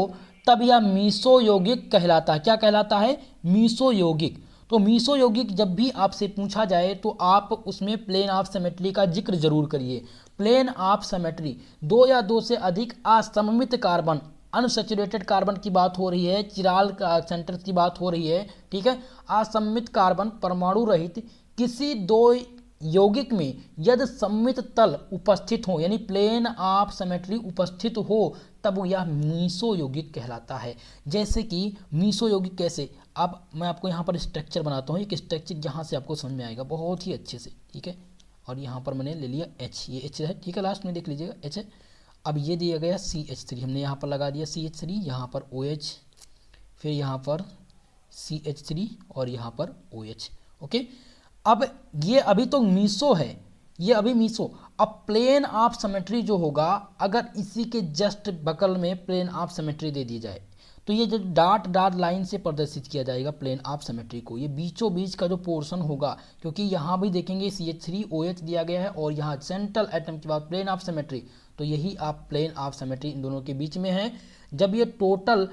तब यह मीसो यौगिक कहलाता है। क्या कहलाता है, मीसो यौगिक। तो मीसो यौगिक जब भी आपसे पूछा जाए तो आप उसमें प्लेन ऑफ सिमेट्री का जिक्र जरूर करिए। प्लेन ऑफ सिमेट्री 2 या 2 से अधिक असममित कार्बन, अनसैचुरेटेड कार्बन की बात हो रही है, चिराल सेंटर की बात हो रही है, ठीक है। असममित कार्बन परमाणु रहित किसी 2 यौगिक में यदि सममित तल उपस्थित हो यानी प्लेन ऑफ सिमेट्री उपस्थित हो तब यह मीसो यौगिक कहलाता है। जैसे कि मीसो यौगिक कैसे, अब मैं आपको यहाँ पर स्ट्रक्चर बनाता हूँ, एक स्ट्रक्चर यहाँ से आपको समझ में आएगा बहुत ही अच्छे से, ठीक है। और यहाँ पर मैंने ले लिया H, ये H है, ठीक है, लास्ट में देख लीजिएगा H है। अब ये दिया गया CH3, हमने यहाँ पर लगा दिया CH3, यहाँ पर OH, फिर यहाँ पर CH3 और यहाँ पर OH, ओके। अब ये अभी तो मीसो है, ये अभी मीसो। अब प्लेन ऑफ सिमेट्री जो होगा, अगर इसी के जस्ट बगल में प्लेन ऑफ सिमेट्री दे दी जाए तो ये जो डॉट डॉट लाइन से प्रदर्शित किया जाएगा प्लेन ऑफ सिमेट्री को, ये बीचों बीच का जो पोर्शन होगा, क्योंकि यहाँ भी देखेंगे CH3OH दिया गया है और यहाँ सेंट्रल एटम के बाद प्लेन ऑफ सिमेट्री, तो यही आप प्लेन ऑफ सिमेट्री इन दोनों के बीच में है। जब ये टोटल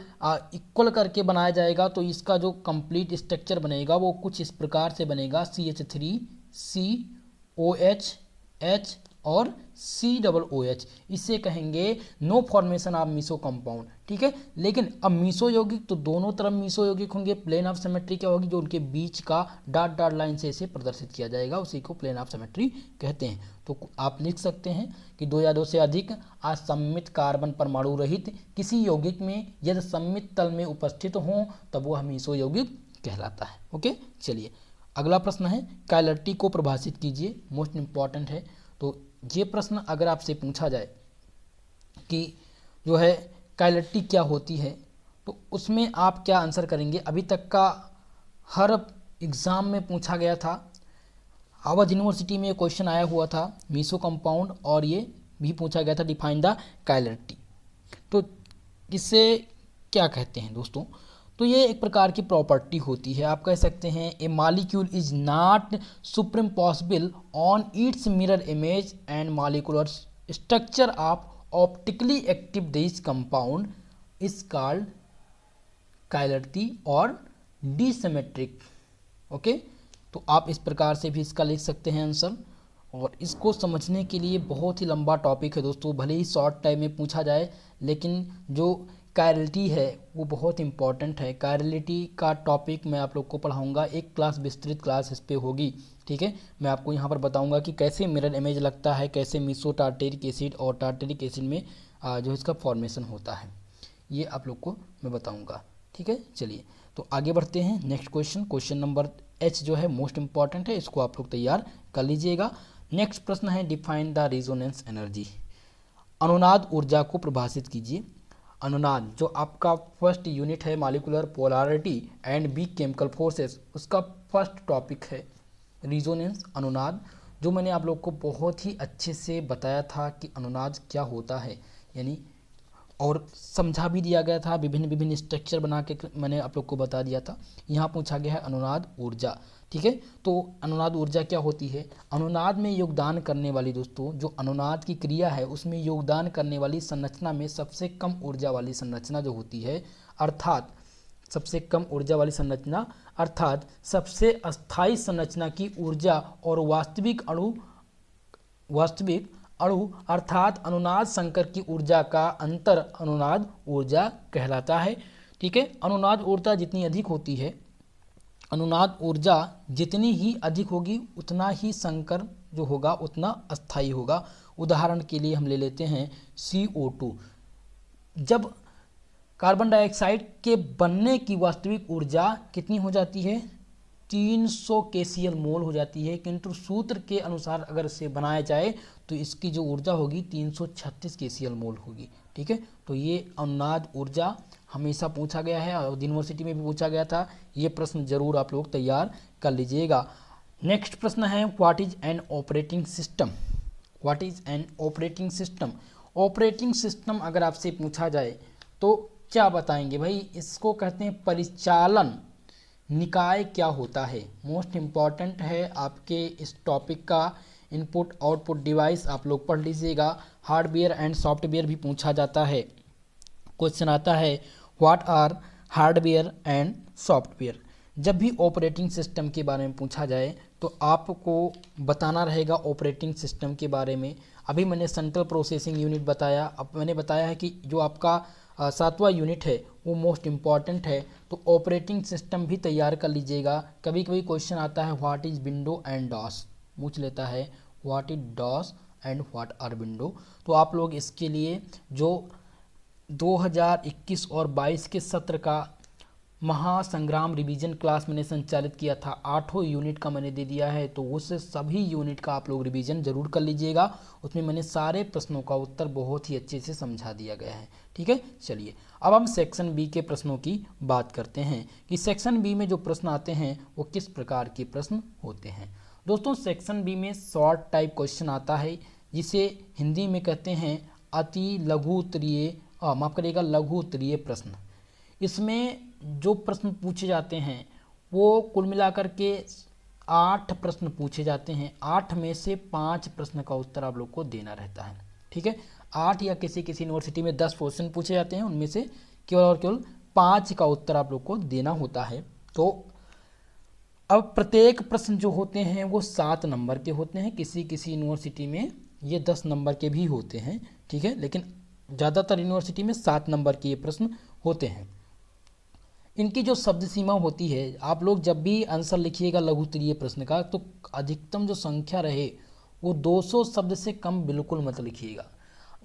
इक्वल करके बनाया जाएगा तो इसका जो कंप्लीट स्ट्रक्चर बनेगा वो कुछ इस प्रकार से बनेगा, CH3COH H और COOH, इसे कहेंगे no formation of meso compound, ठीक है। लेकिन अब मीसो यौगिक तो दोनों तरफ मीसो यौगिक होंगे, प्लेन ऑफ सिमेट्री क्या होगी, जो उनके बीच का डॉट डॉट लाइन से इसे प्रदर्शित किया जाएगा, उसी को प्लेन ऑफ सिमेट्री कहते हैं। तो आप लिख सकते हैं कि 2 या 2 से अधिक असममित कार्बन परमाणु रहित किसी यौगिक में यदि सममित तल में उपस्थित हों तब वह मीसो यौगिक कहलाता है, ओके। चलिए अगला प्रश्न है, काइलरिटी को परिभाषित कीजिए, मोस्ट इंपॉर्टेंट है। तो ये प्रश्न अगर आपसे पूछा जाए कि जो है काइलरिटी क्या होती है, तो उसमें आप क्या आंसर करेंगे। अभी तक का हर एग्ज़ाम में पूछा गया था, अवध यूनिवर्सिटी में क्वेश्चन आया हुआ था मीसो कंपाउंड, और ये भी पूछा गया था डिफाइन द काइलरिटी। तो इसे क्या कहते हैं दोस्तों, तो ये एक प्रकार की प्रॉपर्टी होती है, आप कह सकते हैं a molecule is not superimposable on its mirror image and molecular structure of optically active this compound is called chirality और डिसिमेट्रिक, ओके। तो आप इस प्रकार से भी इसका लिख सकते हैं आंसर। और इसको समझने के लिए बहुत ही लंबा टॉपिक है दोस्तों, भले ही शॉर्ट टाइम में पूछा जाए, लेकिन जो कायरलिटी है वो बहुत इंपॉर्टेंट है। कायरलिटी का टॉपिक मैं आप लोग को पढ़ाऊंगा, एक क्लास विस्तृत क्लास इस पे होगी, ठीक है। मैं आपको यहाँ पर बताऊंगा कि कैसे मिरर इमेज लगता है, कैसे मीसो टार्टेरिक एसिड और टार्टेरिक एसिड में जो इसका फॉर्मेशन होता है, ये आप लोग को मैं बताऊँगा, ठीक है। चलिए तो आगे बढ़ते हैं, next question, question number H जो है मोस्ट इंपॉर्टेंट है, इसको आप लोग तैयार कर लीजिएगा। नेक्स्ट प्रश्न है, डिफाइन द रेजोनेंस एनर्जी, अनुनाद ऊर्जा को परिभाषित कीजिए। अनुनाद जो आपका फर्स्ट यूनिट है molecular polarity and weak chemical forces, उसका फर्स्ट टॉपिक है रेजोनेंस अनुनाद, जो मैंने आप लोग को बहुत ही अच्छे से बताया था कि अनुनाद क्या होता है, यानी और समझा भी दिया गया था, विभिन्न विभिन्न स्ट्रक्चर बना के मैंने आप लोग को बता दिया था। यहाँ पूछा गया है अनुनाद ऊर्जा, ठीक है। तो अनुनाद ऊर्जा क्या होती है, अनुनाद में योगदान करने वाली दोस्तों, जो अनुनाद की क्रिया है उसमें योगदान करने वाली संरचना में सबसे कम ऊर्जा वाली संरचना जो होती है, अर्थात सबसे कम ऊर्जा वाली संरचना अर्थात सबसे अस्थायी संरचना की ऊर्जा और वास्तविक अणु अर्थात अनुनाद संकर की ऊर्जा का अंतर अनुनाद ऊर्जा कहलाता है, ठीक है। अनुनाद ऊर्जा जितनी अधिक होती है, अनुनाद ऊर्जा जितनी ही अधिक होगी उतना ही संकर जो होगा उतना अस्थायी होगा। उदाहरण के लिए हम ले लेते हैं CO2, जब कार्बन डाइऑक्साइड के बनने की वास्तविक ऊर्जा कितनी हो जाती है, 300 kcal मोल हो जाती है, किंतु सूत्र के अनुसार अगर इसे बनाया जाए तो इसकी जो ऊर्जा होगी 336 kcal मोल होगी, ठीक है। तो ये अनुनाद ऊर्जा हमेशा पूछा गया है और यूनिवर्सिटी में भी पूछा गया था, ये प्रश्न जरूर आप लोग तैयार कर लीजिएगा। नेक्स्ट प्रश्न है, what is an operating system, what is an operating system. Operating system अगर आपसे पूछा जाए तो क्या बताएंगे भाई, इसको कहते हैं परिचालन निकाय क्या होता है। मोस्ट इम्पॉर्टेंट है आपके इस टॉपिक का, इनपुट आउटपुट डिवाइस आप लोग पढ़ लीजिएगा। हार्डवेयर एंड सॉफ्टवेयर भी पूछा जाता है, क्वेश्चन आता है what are hardware and software. जब भी ऑपरेटिंग सिस्टम के बारे में पूछा जाए तो आपको बताना रहेगा ऑपरेटिंग सिस्टम के बारे में। अभी मैंने सेंट्रल प्रोसेसिंग यूनिट बताया, अब मैंने बताया है कि जो आपका 7वां यूनिट है वो मोस्ट इम्पॉर्टेंट है, तो ऑपरेटिंग सिस्टम भी तैयार कर लीजिएगा। कभी कभी क्वेश्चन आता है what is window and DOS, पूछ लेता है what is DOS and what are window. तो आप लोग इसके लिए जो 2021 और 22 के सत्र का महासंग्राम रिवीजन क्लास मैंने संचालित किया था, 8 यूनिट का मैंने दे दिया है, तो उस सभी यूनिट का आप लोग रिवीजन जरूर कर लीजिएगा। उसमें मैंने सारे प्रश्नों का उत्तर बहुत ही अच्छे से समझा दिया गया है। ठीक है, चलिए अब हम सेक्शन बी के प्रश्नों की बात करते हैं कि सेक्शन बी में जो प्रश्न आते हैं वो किस प्रकार के प्रश्न होते हैं। दोस्तों सेक्शन बी में शॉर्ट टाइप क्वेश्चन आता है, जिसे हिंदी में कहते हैं अति लघु उत्तरीय माफ करिएगा लघु उत्तरीय प्रश्न। इसमें जो प्रश्न पूछे जाते हैं वो कुल मिलाकर के 8 प्रश्न पूछे जाते हैं। 8 में से 5 प्रश्न का उत्तर आप लोग को देना रहता है। ठीक है, 8 या किसी यूनिवर्सिटी में 10 क्वेश्चन पूछे जाते हैं, उनमें से केवल और केवल 5 का उत्तर आप लोग को देना होता है। तो अब प्रत्येक प्रश्न जो होते हैं वो 7 नंबर के होते हैं, किसी यूनिवर्सिटी में ये 10 नंबर के भी होते हैं। ठीक है, लेकिन ज़्यादातर यूनिवर्सिटी में 7 नंबर के ये प्रश्न होते हैं। इनकी जो शब्द सीमा होती है, आप लोग जब भी आंसर लिखिएगा लघु उत्तरीय प्रश्न का, तो अधिकतम जो संख्या रहे वो 200 शब्द से कम बिल्कुल मत लिखिएगा।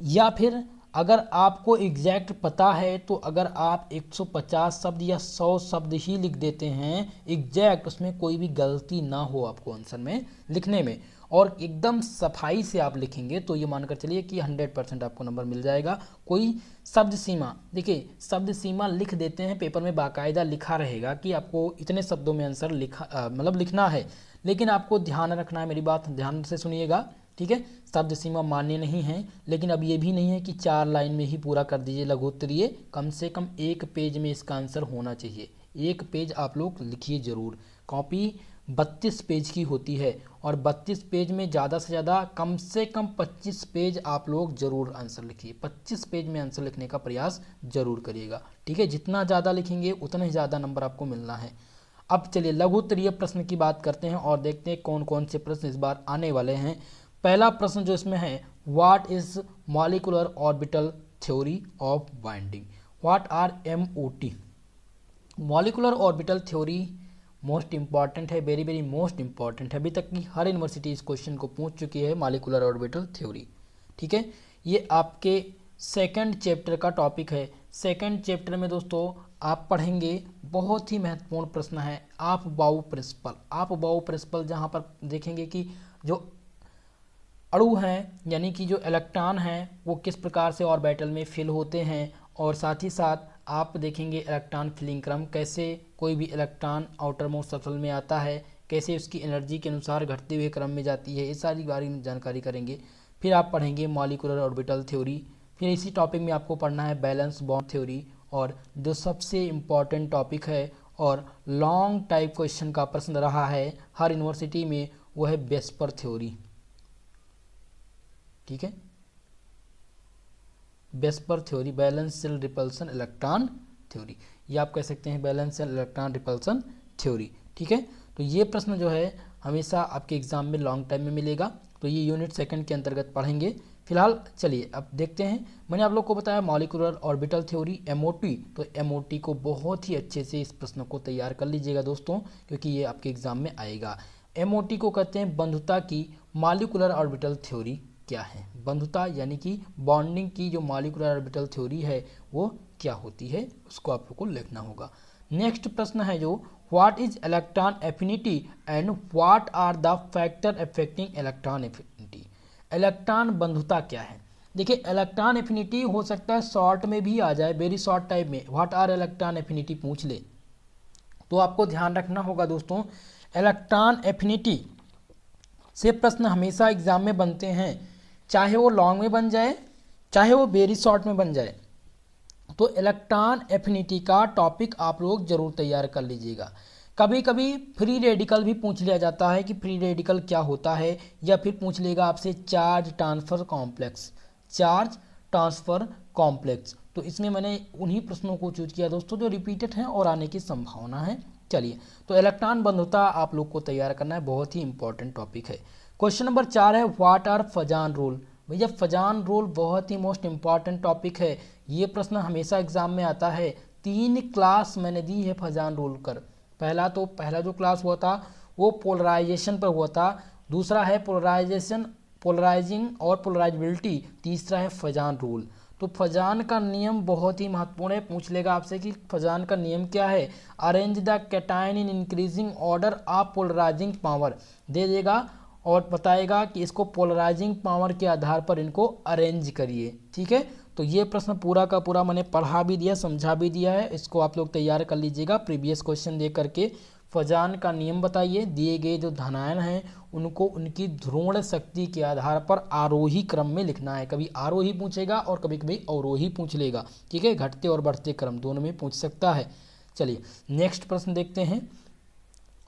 या फिर अगर आपको एग्जैक्ट पता है तो अगर आप 150 शब्द या 100 शब्द ही लिख देते हैं एग्जैक्ट, उसमें कोई भी गलती ना हो आपको आंसर में लिखने में, और एकदम सफाई से आप लिखेंगे तो ये मानकर चलिए कि 100% आपको नंबर मिल जाएगा। कोई शब्द सीमा, देखिए शब्द सीमा लिख देते हैं, पेपर में बाकायदा लिखा रहेगा कि आपको इतने शब्दों में आंसर लिखना है, लेकिन आपको ध्यान रखना है, मेरी बात ध्यान से सुनिएगा। ठीक है, शब्द सीमा मान्य नहीं है, लेकिन अब ये भी नहीं है कि 4 लाइन में ही पूरा कर दीजिए लघु उत्तरीय। कम से कम 1 पेज में इसका आंसर होना चाहिए। 1 पेज आप लोग लिखिए जरूर। कॉपी 32 पेज की होती है और 32 पेज में ज़्यादा से ज़्यादा कम से कम 25 पेज आप लोग जरूर आंसर लिखिए। 25 पेज में आंसर लिखने का प्रयास जरूर करिएगा। ठीक है, जितना ज़्यादा लिखेंगे उतना ही ज़्यादा नंबर आपको मिलना है। अब चलिए लघु उत्तरीय प्रश्न की बात करते हैं और देखते हैं कौन कौन से प्रश्न इस बार आने वाले हैं। पहला प्रश्न जो इसमें है, what is molecular orbital theory of binding, what are MOT। Molecular orbital theory most important है, वेरी वेरी मोस्ट इंपॉर्टेंट है। अभी तक की हर यूनिवर्सिटी इस क्वेश्चन को पूछ चुकी है, मॉलिक्यूलर ऑर्बिटल थ्योरी। ठीक है, ये आपके सेकंड चैप्टर का टॉपिक है। सेकंड चैप्टर में दोस्तों आप पढ़ेंगे, बहुत ही महत्वपूर्ण प्रश्न है, आप बाउ प्रिंसिपल। आप बाउ प्रिंसिपल जहाँ पर देखेंगे कि जो अणु हैं यानी कि जो इलेक्ट्रॉन हैं वो किस प्रकार से ऑर्बिटल में फिल होते हैं, और साथ ही साथ आप देखेंगे इलेक्ट्रॉन फिलिंग क्रम, कैसे कोई भी इलेक्ट्रॉन आउटर मोस्ट सर्कल में आता है, कैसे उसकी एनर्जी के अनुसार घटते हुए क्रम में जाती है, ये सारी बारे में जानकारी करेंगे। फिर आप पढ़ेंगे मॉलिक्यूलर ऑर्बिटल थ्योरी। फिर इसी टॉपिक में आपको पढ़ना है बैलेंस बॉन्ड थ्योरी, और जो सबसे इम्पॉर्टेंट टॉपिक है और लॉन्ग टाइप क्वेश्चन का प्रश्न रहा है हर यूनिवर्सिटी में, वो है वेस्पर थ्योरी। ठीक है, VSEPR theory, valence shell repulsion electron theory, ये आप कह सकते हैं valence shell electron repulsion theory. ठीक है, तो ये प्रश्न जो है हमेशा आपके एग्जाम में लॉन्ग टाइम में मिलेगा, तो ये यूनिट सेकंड के अंतर्गत पढ़ेंगे। फिलहाल चलिए अब देखते हैं, मैंने आप लोग को बताया मॉलिक्यूलर ऑर्बिटल थ्योरी MOT, तो MOT को बहुत ही अच्छे से इस प्रश्न को तैयार कर लीजिएगा दोस्तों, क्योंकि ये आपके एग्जाम में आएगा। MOT को कहते हैं बंधुता की मॉलिक्यूलर ऑर्बिटल थ्योरी क्या है। बंधुता यानी कि बॉन्डिंग की जो मॉलिक्यूलर ऑर्बिटल थ्योरी है वो क्या होती है, उसको आप लोग को लिखना होगा। नेक्स्ट प्रश्न है जो what is electron affinity and what are the factor affecting electron affinity. Electron बंधुता क्या है। देखिए इलेक्ट्रॉन एफिनिटी हो सकता है शॉर्ट में भी आ जाए, वेरी शॉर्ट टाइप में व्हाट आर इलेक्ट्रॉन एफिनिटी पूछ ले, तो आपको ध्यान रखना होगा दोस्तों, इलेक्ट्रॉन एफिनिटी से प्रश्न हमेशा एग्जाम में बनते हैं, चाहे वो लॉन्ग में बन जाए चाहे वो वेरी शॉर्ट में बन जाए। तो इलेक्ट्रॉन एफिनिटी का टॉपिक आप लोग जरूर तैयार कर लीजिएगा। कभी कभी फ्री रेडिकल भी पूछ लिया जाता है कि फ्री रेडिकल क्या होता है, या फिर पूछ लेगा आपसे charge transfer complex, charge transfer complex. तो इसमें मैंने उन्हीं प्रश्नों को चूज किया दोस्तों जो रिपीटेड हैं और आने की संभावना है। चलिए, तो इलेक्ट्रॉन बंधुता आप लोग को तैयार करना है, बहुत ही इंपॉर्टेंट टॉपिक है। क्वेश्चन नंबर 4 है व्हाट आर फजान रूल। भैया फजान रूल बहुत ही मोस्ट इंपॉर्टेंट टॉपिक है, ये प्रश्न हमेशा एग्जाम में आता है। 3 क्लास मैंने दी है फजान रूल कर। पहला जो क्लास हुआ था वो पोलराइजेशन पर हुआ था, दूसरा है पोलराइजिंग और पोलराइजेबिलिटी, तीसरा है फजान रूल। तो फजान का नियम बहुत ही महत्वपूर्ण है, पूछ लेगा आपसे कि फजान का नियम क्या है। Arrange the cation in increasing order of polarising power दे देगा और बताएगा कि इसको पोलराइजिंग पावर के आधार पर इनको अरेंज करिए। ठीक है, तो ये प्रश्न पूरा का पूरा मैंने पढ़ा भी दिया, समझा भी दिया है, इसको आप लोग तैयार कर लीजिएगा प्रीवियस क्वेश्चन दे करके। फजान का नियम बताइए, दिए गए जो धनायन हैं उनको उनकी ध्रुवण शक्ति के आधार पर आरोही क्रम में लिखना है। कभी आरोही पूछेगा और कभी कभी अवरोही पूछ लेगा। ठीक है, घटते और बढ़ते क्रम दोनों में पूछ सकता है। चलिए नेक्स्ट प्रश्न देखते हैं,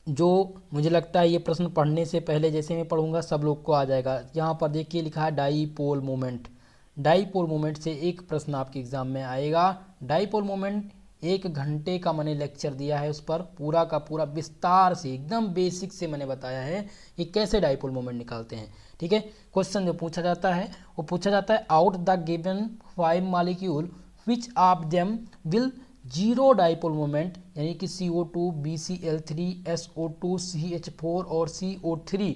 जो मुझे लगता है ये प्रश्न पढ़ने से पहले जैसे मैं पढ़ूंगा सब लोग को आ जाएगा। यहाँ पर देखिए लिखा है डाईपोल मोमेंट। डाईपोल मोमेंट से एक प्रश्न आपके एग्जाम में आएगा। डाईपोल मोमेंट 1 घंटे का मैंने लेक्चर दिया है, उस पर पूरा का पूरा विस्तार से एकदम बेसिक से मैंने बताया है कि कैसे डाईपोल मोमेंट निकालते हैं। ठीक है, क्वेश्चन जो पूछा जाता है वो पूछा जाता है out the given 5 molecule which of them will zero dipole moment, यानी कि CO2, BCl3, SO2, CH4 और CO3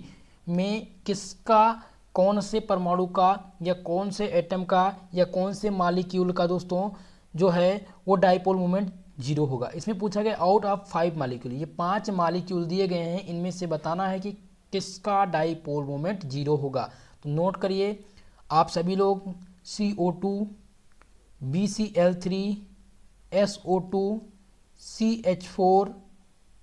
में किसका, कौन से परमाणु का या कौन से एटम का या कौन से मॉलिक्यूल का दोस्तों जो है वो डाईपोल मोमेंट जीरो होगा। इसमें पूछा गया आउट ऑफ 5 मॉलिक्यूल, ये 5 मॉलिक्यूल दिए गए हैं, इनमें से बताना है कि किसका डाईपोल मोमेंट जीरो होगा। तो नोट करिए आप सभी लोग, CO2, BCl3, SO2, CH4,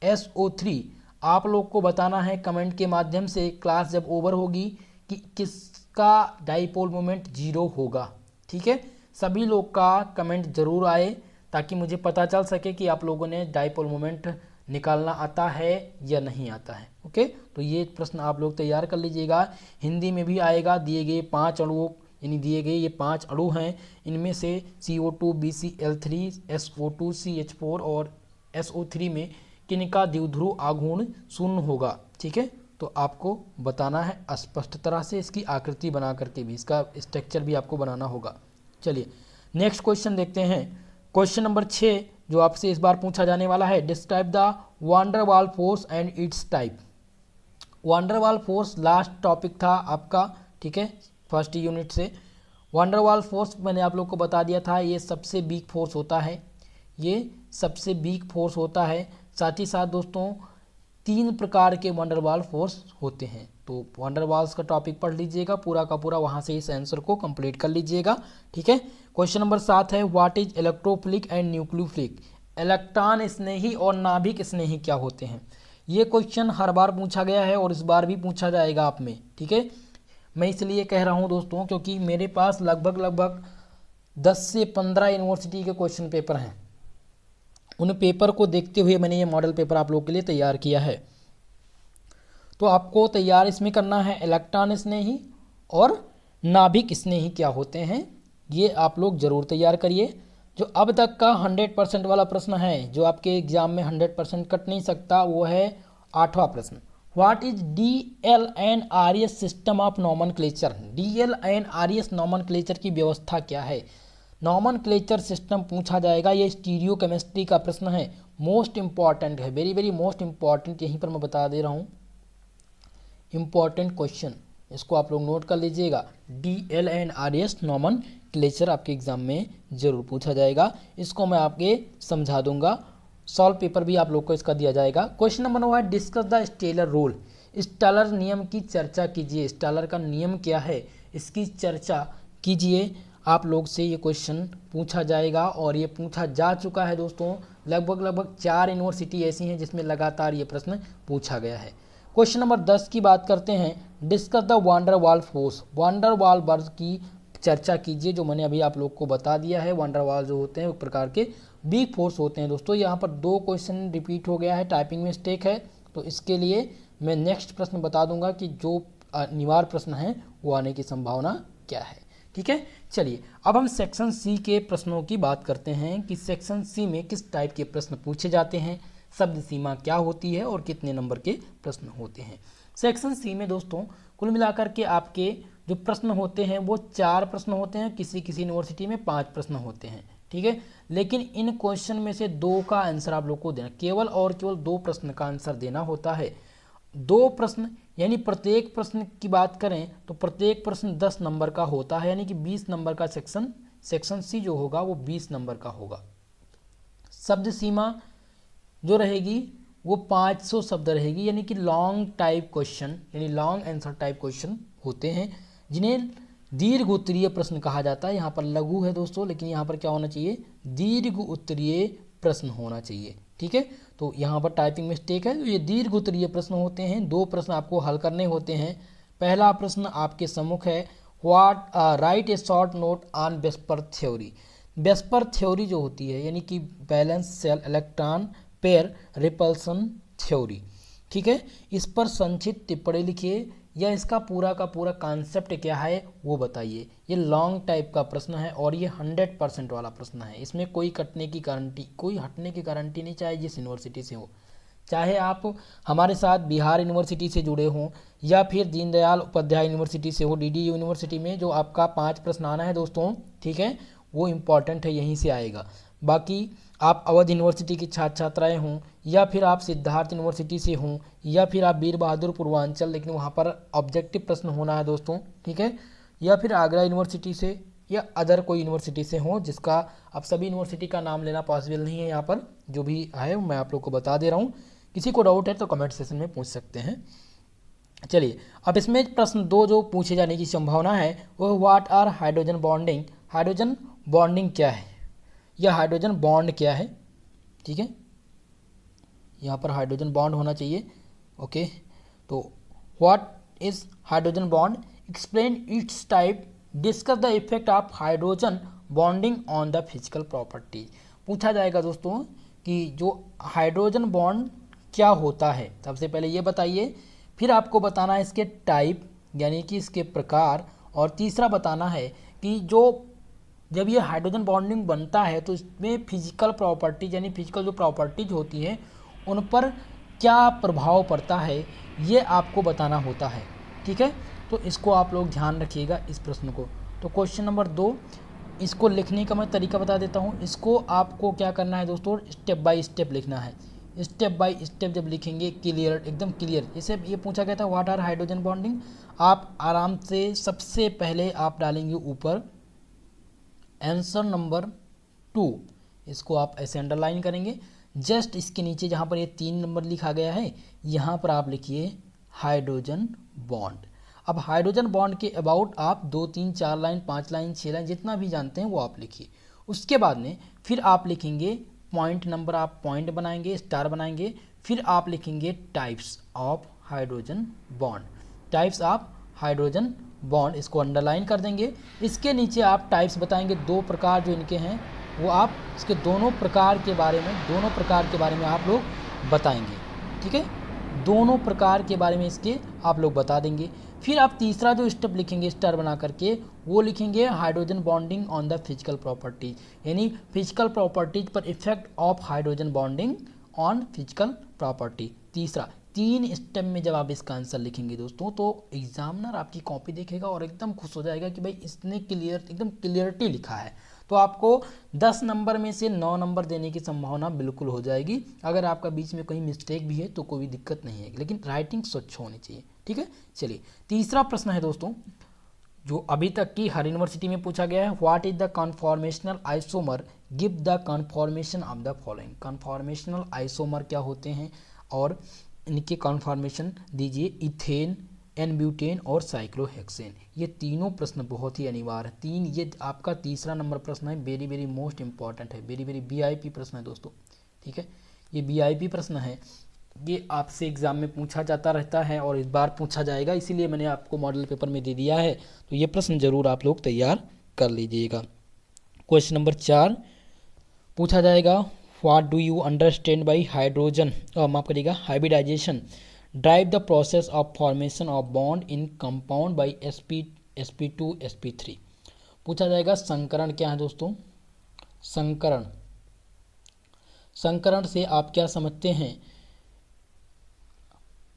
SO3 आप लोग को बताना है कमेंट के माध्यम से क्लास जब ओवर होगी कि किसका डाईपोल मोमेंट जीरो होगा। ठीक है, सभी लोग का कमेंट जरूर आए ताकि मुझे पता चल सके कि आप लोगों ने डाईपोल मोमेंट निकालना आता है या नहीं आता है। ओके, तो ये प्रश्न आप लोग तैयार कर लीजिएगा, हिंदी में भी आएगा। दिए गए 5 अणुओं, यानी दिए गए ये 5 अणु हैं, इनमें से CO2, BCl3, SO2, CH4 और SO3 में किनका द्विध्रुव आघूर्ण शून्य होगा। ठीक है, तो आपको बताना है स्पष्ट तरह से, इसकी आकृति बना करके भी, इसका स्ट्रक्चर भी आपको बनाना होगा। चलिए नेक्स्ट क्वेश्चन देखते हैं। क्वेश्चन नंबर 6 जो आपसे इस बार पूछा जाने वाला है, describe the van der Waal force and it's type. Van der Waal force last topic था आपका, ठीक है, फर्स्ट यूनिट से। वांडरवाल फोर्स मैंने आप लोग को बता दिया था, ये सबसे वीक फोर्स होता है, ये सबसे वीक फोर्स होता है। साथ ही साथ दोस्तों 3 प्रकार के वांडरवाल फोर्स होते हैं। तो वांडरवाल्स का टॉपिक पढ़ लीजिएगा पूरा का पूरा, वहाँ से इस आंसर को कंप्लीट कर लीजिएगा। ठीक है, क्वेश्चन नंबर 7 है, what is electrophilic and nucleophilic. Electron स्नेही और नाभिक स्नेही क्या होते हैं। ये क्वेश्चन हर बार पूछा गया है और इस बार भी पूछा जाएगा आप में। ठीक है, मैं इसलिए कह रहा हूँ दोस्तों क्योंकि मेरे पास लगभग 10 से 15 यूनिवर्सिटी के क्वेश्चन पेपर हैं। उन पेपर को देखते हुए मैंने ये मॉडल पेपर आप लोगों के लिए तैयार किया है। तो आपको तैयार इसमें करना है इलेक्ट्रॉन स्नेही और नाभिक स्नेही क्या होते हैं, ये आप लोग जरूर तैयार करिए। जो अब तक का 100% वाला प्रश्न है, जो आपके एग्जाम में 100% कट नहीं सकता, वो है 8वां प्रश्न, what is DL&RS system of nomenclature. DL&RS nomenclature की व्यवस्था क्या है। नॉमनक्लेचर सिस्टम पूछा जाएगा, ये स्टीरियो केमिस्ट्री का प्रश्न है, मोस्ट इंपॉर्टेंट है, वेरी वेरी मोस्ट इंपॉर्टेंट, यहीं पर मैं बता दे रहा हूँ इंपॉर्टेंट क्वेश्चन, इसको आप लोग नोट कर लीजिएगा। DL&RS नॉमनक्लेचर आपके एग्जाम में जरूर पूछा जाएगा, इसको मैं आपके समझा दूंगा, सॉल्व पेपर भी आप लोग को इसका दिया जाएगा। क्वेश्चन नंबर 9 है, discuss the Slater rule. Slater नियम की चर्चा कीजिए। स्टेलर का नियम क्या है, इसकी चर्चा कीजिए। आप लोग से ये क्वेश्चन पूछा जाएगा और ये पूछा जा चुका है दोस्तों। लगभग 4 यूनिवर्सिटी ऐसी हैं जिसमें लगातार ये प्रश्न पूछा गया है। क्वेश्चन नंबर 10 की बात करते हैं, discuss the van der Waal force. Van der Waal वर्ग की चर्चा कीजिए, जो मैंने अभी आप लोग को बता दिया है। वांडरवाल जो होते हैं एक प्रकार के वीक फोर्स होते हैं दोस्तों। यहाँ पर 2 क्वेश्चन रिपीट हो गया है, टाइपिंग में मिस्टेक है, तो इसके लिए मैं नेक्स्ट प्रश्न बता दूंगा कि जो अनिवार्य प्रश्न है वो आने की संभावना क्या है। ठीक है, चलिए अब हम सेक्शन सी के प्रश्नों की बात करते हैं कि सेक्शन सी में किस टाइप के प्रश्न पूछे जाते हैं, शब्द सीमा क्या होती है और कितने नंबर के प्रश्न होते हैं। सेक्शन सी में दोस्तों कुल मिलाकर के आपके जो प्रश्न होते हैं वो 4 प्रश्न होते हैं, किसी किसी यूनिवर्सिटी में 5 प्रश्न होते हैं। ठीक है, लेकिन इन क्वेश्चन में से 2 का आंसर आप लोग को देना, केवल और केवल 2 प्रश्न का आंसर देना होता है। दो प्रश्न, यानी प्रत्येक प्रश्न की बात करें तो प्रत्येक प्रश्न 10 नंबर का होता है, यानी कि 20 नंबर का सेक्शन सी जो होगा वो 20 नंबर का होगा। शब्द सीमा जो रहेगी वो 500 शब्द रहेगी, यानी कि लॉन्ग टाइप क्वेश्चन, यानी लॉन्ग आंसर टाइप क्वेश्चन होते हैं, जिन्हें दीर्घ उत्तरीय प्रश्न कहा जाता है। यहाँ पर लघु है दोस्तों, लेकिन यहाँ पर क्या होना चाहिए, दीर्घ उत्तरीय प्रश्न होना चाहिए। ठीक है, तो यहाँ पर टाइपिंग मिस्टेक है। तो ये दीर्घ उत्तरीय प्रश्न होते हैं, दो प्रश्न आपको हल करने होते हैं। पहला प्रश्न आपके सम्मुख है, right A short note on VSEPR theory. VSEPR theory जो होती है, यानी कि balance shell electron pair repulsion theory. ठीक है, इस पर संक्षिप्त टिप्पणी लिखिए, या इसका पूरा का पूरा कॉन्सेप्ट क्या है वो बताइए। ये लॉन्ग टाइप का प्रश्न है और ये 100% वाला प्रश्न है। इसमें कोई कटने की गारंटी, कोई हटने की गारंटी नहीं, चाहे जिस यूनिवर्सिटी से हो, चाहे आप हमारे साथ बिहार यूनिवर्सिटी से जुड़े हों या फिर दीनदयाल उपाध्याय यूनिवर्सिटी से हो, डीडी यूनिवर्सिटी में जो आपका 5 प्रश्न आना है दोस्तों, ठीक है, वो इम्पॉर्टेंट है, यहीं से आएगा। बाकी आप अवध यूनिवर्सिटी की छात्र छात्राएँ हों, या फिर आप सिद्धार्थ यूनिवर्सिटी से हों, या फिर आप वीर बहादुर पूर्वांचल, लेकिन वहाँ पर ऑब्जेक्टिव प्रश्न होना है दोस्तों, ठीक है, या फिर आगरा यूनिवर्सिटी से या अदर कोई यूनिवर्सिटी से हो, जिसका अब सभी यूनिवर्सिटी का नाम लेना पॉसिबल नहीं है। यहाँ पर जो भी है मैं आप लोग को बता दे रहा हूँ। किसी को डाउट है तो कमेंट सेशन में पूछ सकते हैं। चलिए, अब इसमें प्रश्न 2 जो पूछे जाने की संभावना है वो what are hydrogen bonding. Hydrogen bonding क्या है या हाइड्रोजन बॉन्ड क्या है। ठीक है, यहाँ पर हाइड्रोजन बॉन्ड होना चाहिए। ओके, तो what is hydrogen bond, explain it's type, discuss the effect of hydrogen bonding on the physical properties. पूछा जाएगा दोस्तों कि जो हाइड्रोजन बॉन्ड क्या होता है, सबसे पहले ये बताइए, फिर आपको बताना है इसके टाइप यानी कि इसके प्रकार, और तीसरा बताना है कि जो जब ये हाइड्रोजन बॉन्डिंग बनता है तो इसमें फिजिकल प्रॉपर्टीज यानी फिजिकल जो प्रॉपर्टीज होती हैं उन पर क्या प्रभाव पड़ता है, ये आपको बताना होता है। ठीक है, तो इसको आप लोग ध्यान रखिएगा इस प्रश्न को। तो क्वेश्चन नंबर 2, इसको लिखने का मैं तरीका बता देता हूँ। इसको आपको क्या करना है दोस्तों, स्टेप बाय स्टेप लिखना है। स्टेप बाय स्टेप जब लिखेंगे क्लियर, एकदम क्लियर, जैसे ये पूछा गया था व्हाट आर हाइड्रोजन बॉन्डिंग, आप आराम से सबसे पहले आप डालेंगे ऊपर आंसर नंबर 2, इसको आप ऐसे अंडरलाइन करेंगे। जस्ट इसके नीचे जहाँ पर ये 3 नंबर लिखा गया है, यहाँ पर आप लिखिए हाइड्रोजन बॉन्ड। अब हाइड्रोजन बॉन्ड के अबाउट आप 2, 3, 4 लाइन, 5 लाइन, 6 लाइन, जितना भी जानते हैं वो आप लिखिए। उसके बाद में फिर आप लिखेंगे पॉइंट नंबर, आप पॉइंट बनाएंगे, स्टार बनाएंगे, फिर आप लिखेंगे types of hydrogen bond, types of hydrogen bond, इसको अंडरलाइन कर देंगे। इसके नीचे आप टाइप्स बताएंगे, 2 प्रकार जो इनके हैं वो आप इसके दोनों प्रकार के बारे में आप लोग बताएंगे। ठीक है, दोनों प्रकार के बारे में इसके आप लोग बता देंगे। फिर आप तीसरा जो स्टेप लिखेंगे स्टार बना करके, वो लिखेंगे hydrogen bonding on the physical properties, यानी फिजिकल प्रॉपर्टीज पर effect of hydrogen bonding on physical property. तीसरा, 3 स्टेप में जब आप इसका आंसर लिखेंगे दोस्तों, तो एग्जामिनर आपकी कॉपी देखेगा और एकदम खुश हो जाएगा कि भाई इसने एकदम क्लियरिटी लिखा है। तो आपको 10 नंबर में से 9 नंबर देने की संभावना बिल्कुल हो जाएगी। अगर आपका बीच में कहीं मिस्टेक भी है तो कोई दिक्कत नहीं है, लेकिन राइटिंग स्वच्छ होनी चाहिए। ठीक है, चलिए तीसरा प्रश्न है दोस्तों, जो अभी तक की हर यूनिवर्सिटी में पूछा गया है, what is the conformational isomer, give the conformation of the following. Conformational isomer क्या होते हैं और इनके कन्फॉर्मेशन दीजिए, इथेन, एन-ब्यूटेन और साइक्लोहेक्सेन। ये तीनों प्रश्न बहुत ही अनिवार्य है। ये आपका तीसरा नंबर प्रश्न है, वेरी वेरी मोस्ट इंपॉर्टेंट है, वेरी वेरी वीआईपी प्रश्न है दोस्तों। ठीक है, ये वीआईपी प्रश्न है, ये आपसे एग्जाम में पूछा जाता रहता है और इस बार पूछा जाएगा, इसीलिए मैंने आपको मॉडल पेपर में दे दिया है। तो ये प्रश्न जरूर आप लोग तैयार कर लीजिएगा। क्वेश्चन नंबर 4 पूछा जाएगा, what do you understand by hydrogen, माफ करिएगा, hybridization, drive the process of formation of bond in compound by sp2 sp3। पूछा जाएगा संकरण क्या है दोस्तों, संकरण से आप क्या समझते हैं,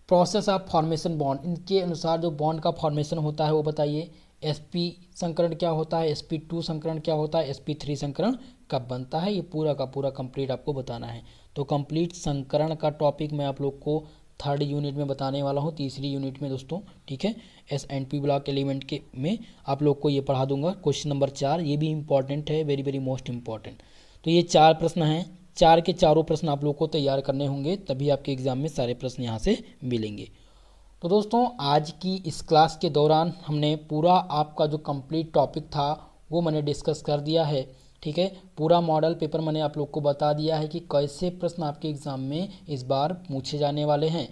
प्रोसेस ऑफ फॉर्मेशन बॉन्ड, इनके अनुसार जो बॉन्ड का फॉर्मेशन होता है वो बताइए। sp संकरण क्या होता है, sp2 संकरण क्या होता है, sp3 संकरण कब बनता है, ये पूरा का पूरा कंप्लीट आपको बताना है। तो कंप्लीट संकरण का टॉपिक मैं आप लोग को थर्ड यूनिट में बताने वाला हूँ, तीसरी यूनिट में दोस्तों, ठीक है। SNP ब्लॉक एलिमेंट के में आप लोग को ये पढ़ा दूंगा। क्वेश्चन नंबर 4 ये भी इंपॉर्टेंट है, वेरी वेरी मोस्ट इंपॉर्टेंट। तो ये 4 प्रश्न हैं, 4 के चारों प्रश्न आप लोग को तैयार करने होंगे, तभी आपके एग्जाम में सारे प्रश्न यहाँ से मिलेंगे। तो दोस्तों आज की इस क्लास के दौरान हमने पूरा आपका जो कंप्लीट टॉपिक था वो मैंने डिस्कस कर दिया है, ठीक है। पूरा मॉडल पेपर मैंने आप लोग को बता दिया है कि कैसे प्रश्न आपके एग्ज़ाम में इस बार पूछे जाने वाले हैं।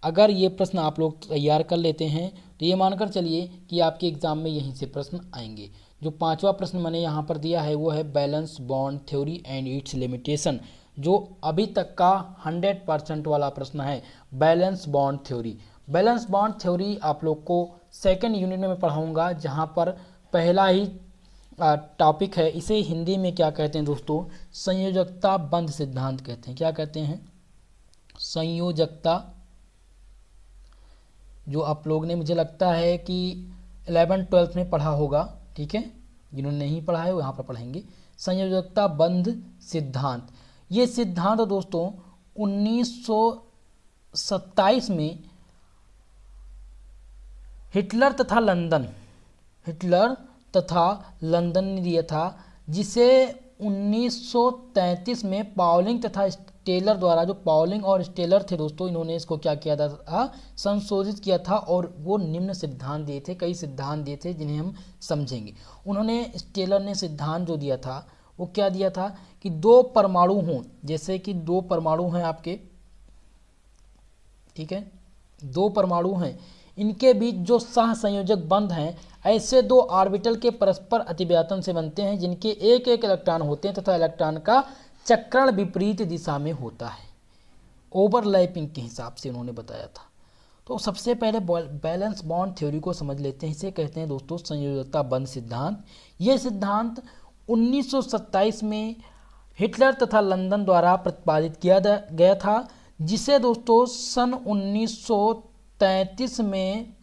अगर ये प्रश्न आप लोग तैयार कर लेते हैं तो ये मानकर चलिए कि आपके एग्ज़ाम में यहीं से प्रश्न आएंगे। जो 5वां प्रश्न मैंने यहाँ पर दिया है वो है valence bond theory and it's limitation, जो अभी तक का 100% वाला प्रश्न है, valence bond theory. Valence bond theory आप लोग को सेकेंड यूनिट में मैं पढ़ाऊँगा, जहाँ पर पहला ही टॉपिक है। इसे हिंदी में क्या कहते हैं दोस्तों? संयोजकता बंध सिद्धांत कहते हैं। क्या कहते हैं? संयोजकता, जो आप लोग ने मुझे लगता है कि 11th-12th में पढ़ा होगा, ठीक है। जिन्होंने नहीं पढ़ा है वो यहाँ पर पढ़ेंगे। संयोजकता बंध सिद्धांत, ये सिद्धांत दोस्तों 1927 में हिटलर तथा लंदन ने दिया था, जिसे 1933 में पाउलिंग तथा स्टेलर द्वारा, जो पाउलिंग और स्टेलर थे दोस्तों, इन्होंने इसको क्या किया था? संशोधित किया था। और वो निम्न सिद्धांत दिए थे, कई सिद्धांत दिए थे जिन्हें हम समझेंगे। उन्होंने, स्टेलर ने सिद्धांत जो दिया था वो क्या दिया था कि 2 परमाणु हों, जैसे कि 2 परमाणु हैं आपके, ठीक है, 2 परमाणु हैं, इनके बीच जो सह संयोजक बंध हैं, ऐसे 2 ऑर्बिटल के परस्पर अतिव्यापन से बनते हैं, जिनके एक एक इलेक्ट्रॉन होते हैं तथा इलेक्ट्रॉन का चक्रण विपरीत दिशा में होता है। ओवरलैपिंग के हिसाब से उन्होंने बताया था। तो सबसे पहले बैलेंस बॉन्ड थ्योरी को समझ लेते हैं। इसे कहते हैं दोस्तों संयोजकता बंध सिद्धांत। ये सिद्धांत 1927 में हिटलर तथा लंदन द्वारा प्रतिपादित किया गया था, जिसे दोस्तों सन 1933 में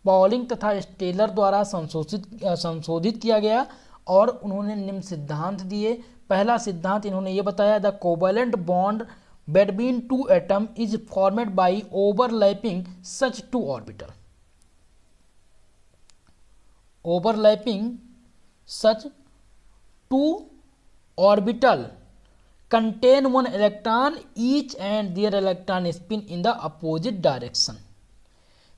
पाउलिंग तथा स्टेलर द्वारा संशोधित किया गया। और उन्होंने निम्न सिद्धांत दिए। पहला सिद्धांत इन्होंने ये बताया, the covalent bond between 2 atom is formed by overlapping such 2 orbital. Overlapping such 2 orbital contain 1 electron each and their electron spin in the opposite direction।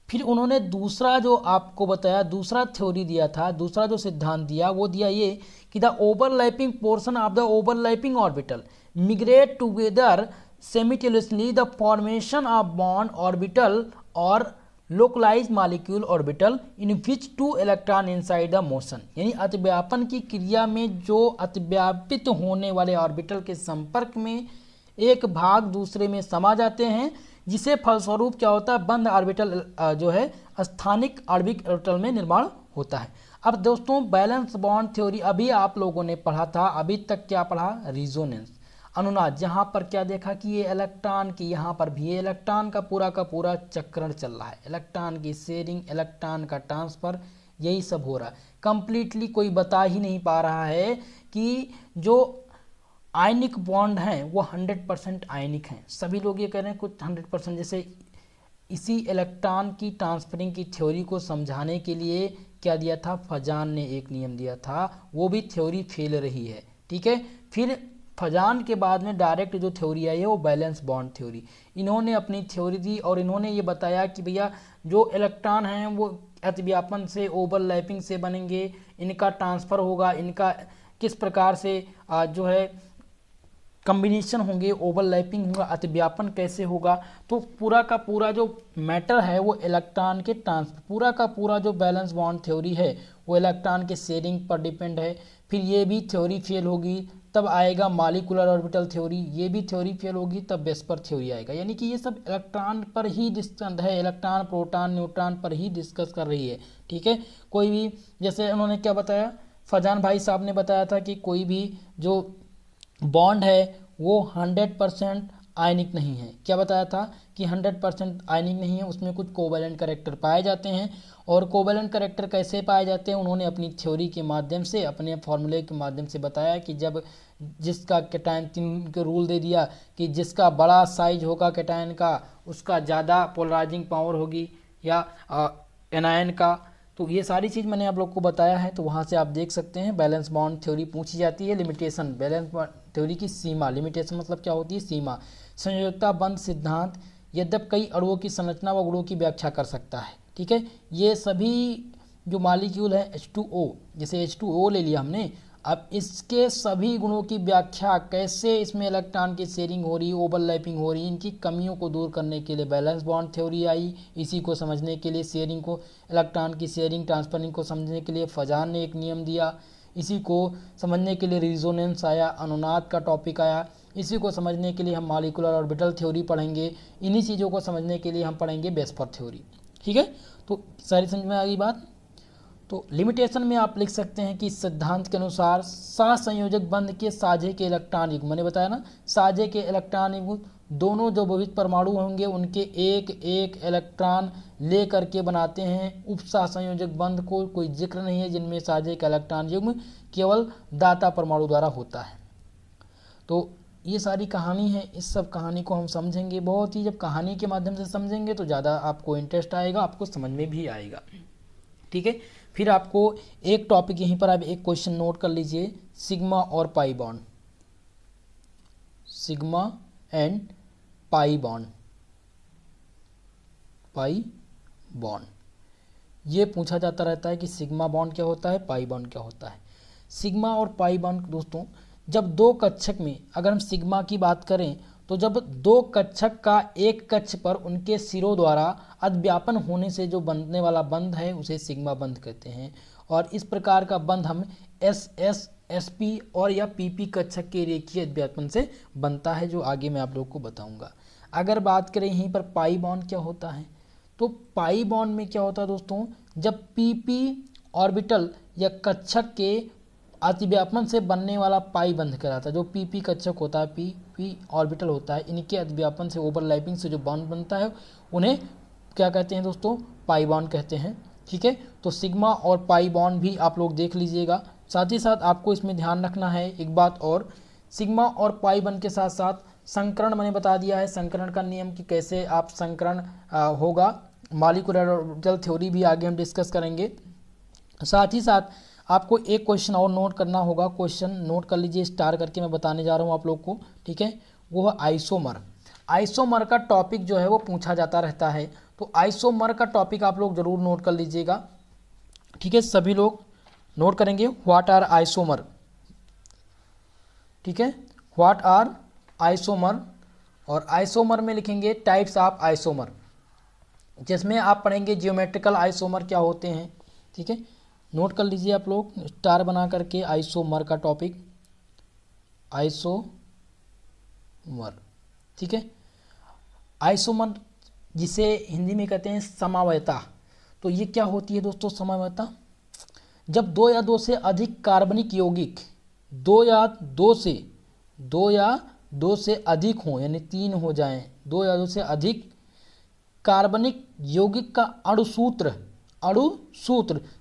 फिर उन्होंने दूसरा जो आपको बताया, दूसरा थ्योरी दिया था, दूसरा जो सिद्धांत दिया वो दिया ये कि the overlapping portion of the overlapping orbital migrate together simultaneously the formation of bond orbital or localized molecule orbital in which 2 electron inside the motion। यानी अतिव्यापन की क्रिया में जो अतिव्यापित होने वाले ऑर्बिटल के संपर्क में एक भाग दूसरे में समा जाते हैं, जिसे फलस्वरूप क्या होता है? बंद ऑर्बिटल जो है स्थानिक ऑर्बिटल में निर्माण होता है। अब दोस्तों बैलेंस बॉन्ड थ्योरी अभी आप लोगों ने पढ़ा था, अभी तक क्या पढ़ा? रिजोनेंस, अनुनाद, जहाँ पर क्या देखा कि ये इलेक्ट्रॉन की, यहाँ पर भी ये इलेक्ट्रॉन का पूरा चक्रण चल रहा है, इलेक्ट्रॉन की शेयरिंग, इलेक्ट्रॉन का ट्रांसफ़र, यही सब हो रहा है। कंप्लीटली कोई बता ही नहीं पा रहा है कि जो आयनिक बॉन्ड हैं वो 100% आयनिक हैं। सभी लोग ये कह रहे हैं कुछ 100%। जैसे इसी इलेक्ट्रॉन की ट्रांसफरिंग की थ्योरी को समझाने के लिए क्या दिया था? फजान ने एक नियम दिया था, वो भी थ्योरी फेल रही है, ठीक है। फिर फजान के बाद में डायरेक्ट जो थ्योरी आई है वो बैलेंस बॉन्ड थ्योरी। इन्होंने अपनी थ्योरी दी और इन्होंने ये बताया कि भैया जो इलेक्ट्रॉन हैं वो अतिव्यापन से, ओवरलैपिंग से बनेंगे, इनका ट्रांसफ़र होगा, इनका किस प्रकार से जो है कम्बिनेशन होंगे, ओवरलैपिंग होगा, अतिव्यापन कैसे होगा। तो पूरा का पूरा जो मैटर है वो इलेक्ट्रॉन के ट्रांसफर, पूरा का पूरा जो बैलेंस बॉन्ड थ्योरी है वो इलेक्ट्रॉन के शेयरिंग पर डिपेंड है। फिर ये भी थ्योरी फेल होगी तब आएगा मॉलिक्यूलर ऑर्बिटल थ्योरी, ये भी थ्योरी फेल होगी तब वेस्पर थ्योरी आएगा। यानी कि ये सब इलेक्ट्रॉन पर ही डिस्कस है, इलेक्ट्रॉन, प्रोटॉन, न्यूट्रॉन पर ही डिस्कस कर रही है, ठीक है। कोई भी, जैसे उन्होंने क्या बताया, फजान भाई साहब ने बताया था कि कोई भी जो बॉन्ड है वो 100% आयनिक नहीं है। क्या बताया था कि 100% आयनिक नहीं है, उसमें कुछ कोवैलेंट कैरेक्टर पाए जाते हैं। और कोवैलेंट कैरेक्टर कैसे पाए जाते हैं, उन्होंने अपनी थ्योरी के माध्यम से, अपने फॉर्मूले के माध्यम से बताया कि जब जिसका कैटायन 3 के रूल दे दिया कि जिसका बड़ा साइज होगा कैटायन का उसका ज़्यादा पोलराइजिंग पावर होगी या एनायन का। तो ये सारी चीज़ मैंने आप लोग को बताया है, तो वहाँ से आप देख सकते हैं। बैलेंस बॉन्ड थ्योरी पूछी जाती है। लिमिटेशन, बैलेंस बॉन्ड थ्योरी की सीमा, लिमिटेशन मतलब क्या होती है, सीमा। संयोजकता बंध सिद्धांत, यद्यप कई अणुओं की संरचना व गुणों की व्याख्या कर सकता है। ठीक है, ये सभी जो मॉलिक्यूल है H2O, जैसे H2O ले लिया हमने, अब इसके सभी गुणों की व्याख्या कैसे, इसमें इलेक्ट्रॉन की शेयरिंग हो रही, ओवरलैपिंग हो रही, इनकी कमियों को दूर करने के लिए बैलेंस बॉन्ड थ्योरी आई। इसी को समझने के लिए शेयरिंग को, इलेक्ट्रॉन की शेयरिंग ट्रांसफरिंग को समझने के लिए फजान ने एक नियम दिया। इसी को समझने के लिए रिजोनेंस आया, अनुनाद का टॉपिक आया। इसी को समझने के लिए हम मॉलिक्यूलर ऑर्बिटल थ्योरी पढ़ेंगे। इन्हीं चीज़ों को समझने के लिए हम पढ़ेंगे बेस्पर थ्योरी। ठीक है, तो सारी समझ में आ गई बात। तो लिमिटेशन में आप लिख सकते हैं कि इस सिद्धांत के अनुसार सहसंयोजक बंध के साझे के इलेक्ट्रॉन युग्म, मैंने बताया ना, साझे के इलेक्ट्रॉन युग्म दोनों जो विविध परमाणु होंगे उनके एक एक इलेक्ट्रॉन ले करके बनाते हैं उप सहसंयोजक बंध को। कोई जिक्र नहीं है जिनमें साझे का इलेक्ट्रॉन युग्म केवल दाता परमाणु द्वारा होता है। तो ये सारी कहानी है, इस सब कहानी को हम समझेंगे बहुत ही, जब कहानी के माध्यम से समझेंगे तो ज़्यादा आपको इंटरेस्ट आएगा, आपको समझ में भी आएगा। ठीक है, फिर आपको एक टॉपिक यहीं पर आप एक क्वेश्चन नोट कर लीजिए, सिग्मा और pi bond, sigma and pi bond, pi bond ये पूछा जाता रहता है कि सिग्मा बॉन्ड क्या होता है, पाई बॉन्ड क्या होता है। सिग्मा और पाई बॉन्ड दोस्तों, जब दो कक्षक में, अगर हम सिग्मा की बात करें तो जब दो कक्षक का एक कक्ष पर उनके सिरों द्वारा अद्व्यापन होने से जो बनने वाला बंध है उसे सिग्मा बंध कहते हैं। और इस प्रकार का बंध हम SS, SP और या PP कक्षक के रेखीय अद्व्यापन से बनता है, जो आगे मैं आप लोग को बताऊंगा। अगर बात करें यहीं पर पाई बॉन्ड क्या होता है, तो पाई बॉन्ड में क्या होता है दोस्तों, जब PP ऑर्बिटल या कक्षक के अतिव्यापन से बनने वाला पाई बंध कहलाता है। जो PP कक्षक होता है, PP ऑर्बिटल होता है, इनके अतिव्यापन से, ओवरलैपिंग से जो बॉन्ड बनता है उन्हें क्या कहते हैं दोस्तों, पाई बॉन्ड कहते हैं। ठीक है, तो सिग्मा और पाई बॉन्ड भी आप लोग देख लीजिएगा। साथ ही साथ आपको इसमें ध्यान रखना है एक बात और, सिग्मा और पाई बॉन्ड के साथ साथ संकरण मैंने बता दिया है, संकरण का नियम कि कैसे आप संकरण होगा। मॉलिक्यूलर ऑर्बिटल थ्योरी भी आगे हम डिस्कस करेंगे। साथ ही साथ आपको एक क्वेश्चन और नोट करना होगा, क्वेश्चन नोट कर लीजिए, स्टार करके मैं बताने जा रहा हूँ आप लोग को। ठीक है, वो है आइसोमर। आइसोमर का टॉपिक जो है वो पूछा जाता रहता है, तो आइसोमर का टॉपिक आप लोग जरूर नोट कर लीजिएगा। ठीक है, सभी लोग नोट करेंगे, व्हाट आर आइसोमर। ठीक है, व्हाट आर आइसोमर, और आइसोमर में लिखेंगे टाइप्स ऑफ आइसोमर, जिसमें आप पढ़ेंगे जियोमेट्रिकल आइसोमर क्या होते हैं। ठीक है, नोट कर लीजिए आप लोग स्टार बना करके, आइसोमर का टॉपिक, आइसोमर। ठीक है, आइसोमर जिसे हिंदी में कहते हैं समवायता। तो ये क्या होती है दोस्तों समवायता, जब दो या दो से अधिक कार्बनिक यौगिक, दो या दो से अधिक हों, यानी 3 हो जाएं, दो या दो से अधिक कार्बनिक यौगिक का अणुसूत्र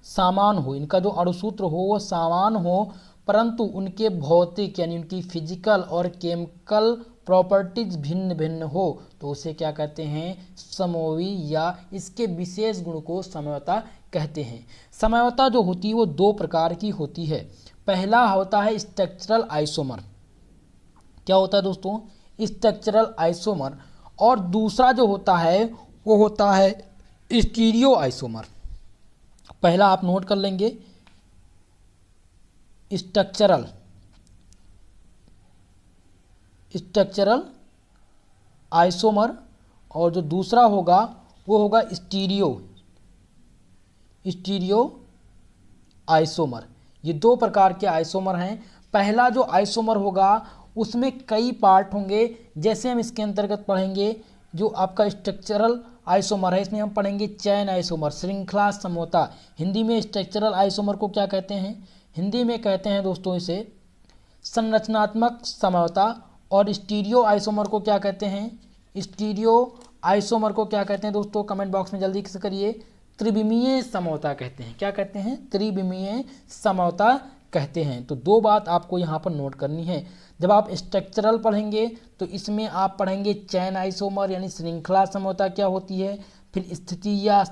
समान हो, इनका जो अणुसूत्र हो वो समान हो, परंतु उनके भौतिक यानी उनकी फिजिकल और केमिकल प्रॉपर्टीज भिन्न भिन्न हो, तो उसे क्या कहते हैं, समोवी, या इसके विशेष गुण को समवायता कहते हैं। समवायता जो होती है वो 2 प्रकार की होती है। पहला होता है स्ट्रक्चरल आइसोमर, क्या होता है दोस्तों, स्ट्रक्चरल आइसोमर, और दूसरा जो होता है वो होता है स्टीरियो आइसोमर। पहला आप नोट कर लेंगे स्ट्रक्चरल आइसोमर, और जो दूसरा होगा वो होगा स्टीरियो आइसोमर। ये 2 प्रकार के आइसोमर हैं। पहला जो आइसोमर होगा उसमें कई पार्ट होंगे, जैसे हम इसके अंतर्गत पढ़ेंगे जो आपका स्ट्रक्चरल आइसोमर है, इसमें हम पढ़ेंगे चैन आइसोमर, श्रृंखला समझौता। हिंदी में स्ट्रक्चरल आइसोमर को क्या कहते हैं, हिंदी में कहते हैं दोस्तों इसे संरचनात्मक समझौता, और स्टीरियो आइसोमर को क्या कहते हैं? स्टीरियो आइसोमर को क्या कहते हैं दोस्तों? कमेंट बॉक्स में जल्दी से करिए। त्रिविमीय समौता कहते हैं। क्या कहते हैं? त्रिविमीय समौता कहते हैं। तो दो बात आपको यहाँ पर नोट करनी है। जब आप स्ट्रक्चरल पढ़ेंगे तो इसमें आप पढ़ेंगे चैन आइसोमर यानी श्रृंखला समौता क्या होती है, फिर स्थिति या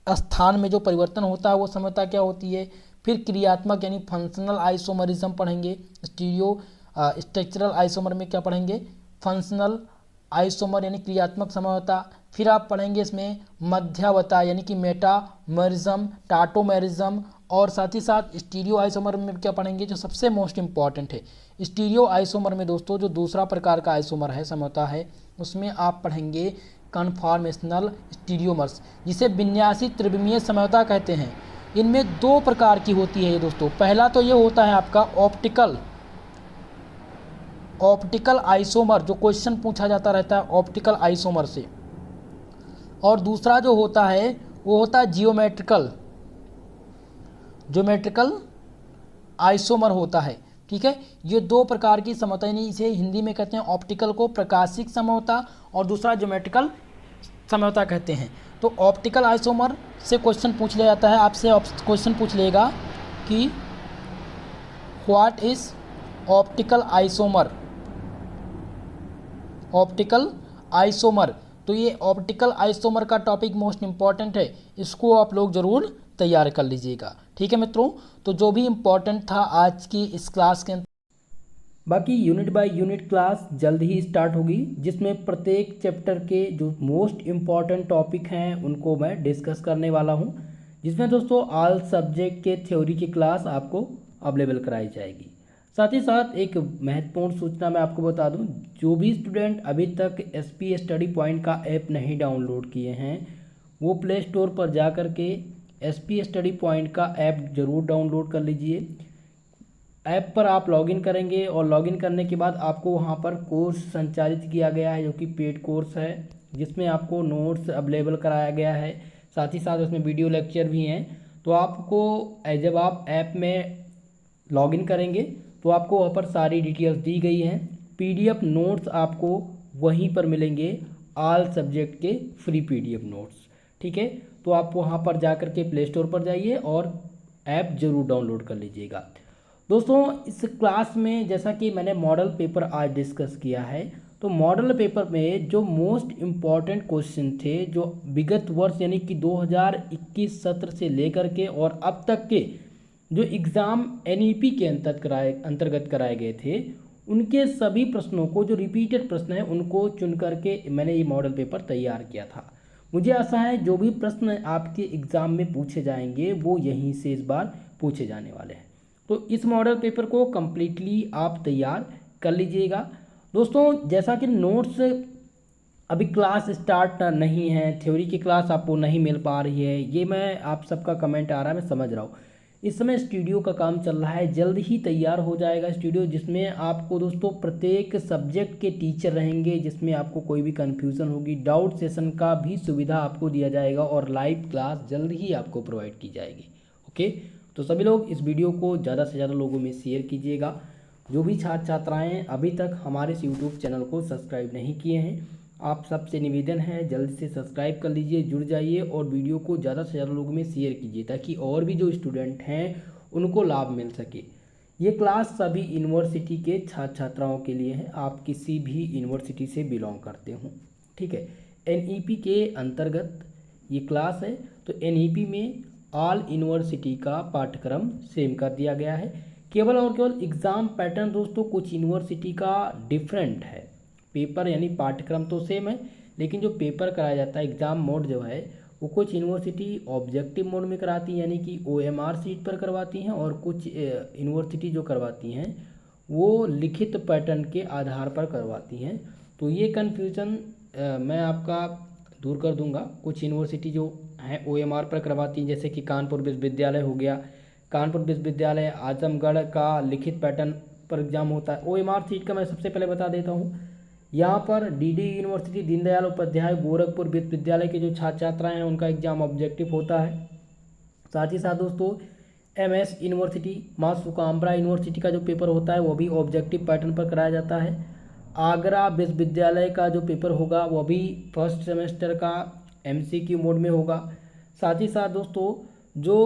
स्थान में जो परिवर्तन होता है वो समौता क्या होती है, फिर क्रियात्मक यानी फंक्शनल आइसोमरिज्म पढ़ेंगे। स्ट्रक्चरल आइसोमर में क्या पढ़ेंगे? फंक्शनल आइसोमर यानी क्रियात्मक समौता। फिर आप पढ़ेंगे इसमें मध्यावता यानी कि मेटामरिज्म, टाटोमेरिज्म, और साथ ही साथ स्टीरियो आइसोमर में क्या पढ़ेंगे जो सबसे मोस्ट इंपॉर्टेंट है। स्टीरियो आइसोमर में दोस्तों जो दूसरा प्रकार का आइसोमर है, समौता है, उसमें आप पढ़ेंगे कन्फॉर्मेशनल स्टीरियोमर्स, जिसे विन्यासी त्रिविमीय समौता कहते हैं। इनमें दो प्रकार की होती है ये दोस्तों। पहला तो ये होता है आपका ऑप्टिकल आइसोमर, जो क्वेश्चन पूछा जाता रहता है ऑप्टिकल आइसोमर से, और दूसरा जो होता है वो होता है ज्योमेट्रिकल आइसोमर होता है। ठीक है, ये दो प्रकार की समौता, यानी इसे हिंदी में कहते हैं ऑप्टिकल को प्रकाशिक समौता और दूसरा ज्योमेट्रिकल समौता कहते हैं। तो ऑप्टिकल आइसोमर से क्वेश्चन पूछ लिया जाता है आपसे, क्वेश्चन पूछ लेगा कि व्हाट इज ऑप्टिकल आइसोमर। तो ये ऑप्टिकल आइसोमर का टॉपिक मोस्ट इंपॉर्टेंट है, इसको आप लोग ज़रूर तैयार कर लीजिएगा। ठीक है मित्रों, तो जो भी इम्पोर्टेंट था आज की इस क्लास के, बाकी यूनिट बाय यूनिट क्लास जल्द ही स्टार्ट होगी, जिसमें प्रत्येक चैप्टर के जो मोस्ट इम्पॉर्टेंट टॉपिक हैं उनको मैं डिस्कस करने वाला हूं, जिसमें दोस्तों ऑल सब्जेक्ट के थ्योरी की क्लास आपको अवेलेबल कराई जाएगी। साथ ही साथ एक महत्वपूर्ण सूचना मैं आपको बता दूं, जो भी स्टूडेंट अभी तक SP स्टडी पॉइंट का ऐप नहीं डाउनलोड किए हैं वो प्ले स्टोर पर जा कर के SP स्टडी पॉइंट का ऐप ज़रूर डाउनलोड कर लीजिए। ऐप पर आप लॉगिन करेंगे और लॉगिन करने के बाद आपको वहां पर कोर्स संचालित किया गया है, जो कि पेड कोर्स है, जिसमें आपको नोट्स अवेलेबल कराया गया है। साथ ही साथ उसमें वीडियो लेक्चर भी हैं। तो आपको जब आप ऐप में लॉगिन करेंगे तो आपको वहाँ पर सारी डिटेल्स दी गई हैं। PDF नोट्स आपको वहीं पर मिलेंगे, ऑल सब्जेक्ट के फ्री PDF नोट्स। ठीक है, तो आप वहाँ पर जा कर के प्ले स्टोर पर जाइए और ऐप ज़रूर डाउनलोड कर लीजिएगा। दोस्तों इस क्लास में जैसा कि मैंने मॉडल पेपर आज डिस्कस किया है, तो मॉडल पेपर में जो मोस्ट इम्पॉर्टेंट क्वेश्चन थे, जो विगत वर्ष यानी कि 2021 सत्र से लेकर के और अब तक के जो एग्ज़ाम NEP के अंतर्गत कराए गए थे, उनके सभी प्रश्नों को, जो रिपीटेड प्रश्न हैं उनको चुन करके मैंने ये मॉडल पेपर तैयार किया था। मुझे आशा है जो भी प्रश्न आपके एग्ज़ाम में पूछे जाएंगे वो यहीं से इस बार पूछे जाने वाले हैं। तो इस मॉडल पेपर को कम्प्लीटली आप तैयार कर लीजिएगा। दोस्तों जैसा कि नोट्स अभी क्लास स्टार्ट नहीं है, थ्योरी की क्लास आपको नहीं मिल पा रही है, ये मैं आप सबका कमेंट आ रहा है, मैं समझ रहा हूँ। इस समय स्टूडियो का काम चल रहा है, जल्द ही तैयार हो जाएगा स्टूडियो, जिसमें आपको दोस्तों प्रत्येक सब्जेक्ट के टीचर रहेंगे, जिसमें आपको कोई भी कन्फ्यूज़न होगी, डाउट सेशन का भी सुविधा आपको दिया जाएगा और लाइव क्लास जल्द ही आपको प्रोवाइड की जाएगी। ओके, तो सभी लोग इस वीडियो को ज़्यादा से ज़्यादा लोगों में शेयर कीजिएगा। जो भी छात्र छात्राएँ अभी तक हमारे इस यूट्यूब चैनल को सब्सक्राइब नहीं किए हैं, आप सबसे निवेदन है जल्दी से सब्सक्राइब कर लीजिए, जुड़ जाइए और वीडियो को ज़्यादा से ज़्यादा लोगों में शेयर कीजिए, ताकि और भी जो स्टूडेंट हैं उनको लाभ मिल सके। ये क्लास सभी यूनिवर्सिटी के छात्र छात्राओं के लिए है, आप किसी भी यूनिवर्सिटी से बिलोंग करते हों। ठीक है, NEP के अंतर्गत ये क्लास है। तो NEP में ऑल यूनिवर्सिटी का पाठ्यक्रम सेम कर दिया गया है। केवल और केवल एग्ज़ाम पैटर्न दोस्तों कुछ यूनिवर्सिटी का डिफरेंट है। पेपर यानी पाठ्यक्रम तो सेम है, लेकिन जो पेपर कराया जाता है, एग्ज़ाम मोड जो है, वो कुछ यूनिवर्सिटी ऑब्जेक्टिव मोड में कराती हैं, यानी कि OMR सीट पर करवाती हैं, और कुछ यूनिवर्सिटी जो करवाती हैं वो लिखित पैटर्न के आधार पर करवाती हैं। तो ये कन्फ्यूज़न मैं आपका दूर कर दूंगा। कुछ यूनिवर्सिटी जो हैं OMR पर करवाती हैं, जैसे कि कानपुर विश्वविद्यालय हो गया, कानपुर विश्वविद्यालय आजमगढ़ का लिखित पैटर्न पर एग्जाम होता है। OMR सीट का मैं सबसे पहले बता देता हूँ। यहाँ पर DD यूनिवर्सिटी दीनदयाल उपाध्याय गोरखपुर विश्वविद्यालय के जो छात्र छात्राएँ हैं उनका एग्जाम ऑब्जेक्टिव होता है। साथ ही साथ दोस्तों MS यूनिवर्सिटी, माँ सुकाम्बरा यूनिवर्सिटी का जो पेपर होता है वो भी ऑब्जेक्टिव पैटर्न पर कराया जाता है। आगरा विश्वविद्यालय का जो पेपर होगा वो भी फर्स्ट सेमेस्टर का MCQ मोड में होगा। साथ ही साथ दोस्तों जो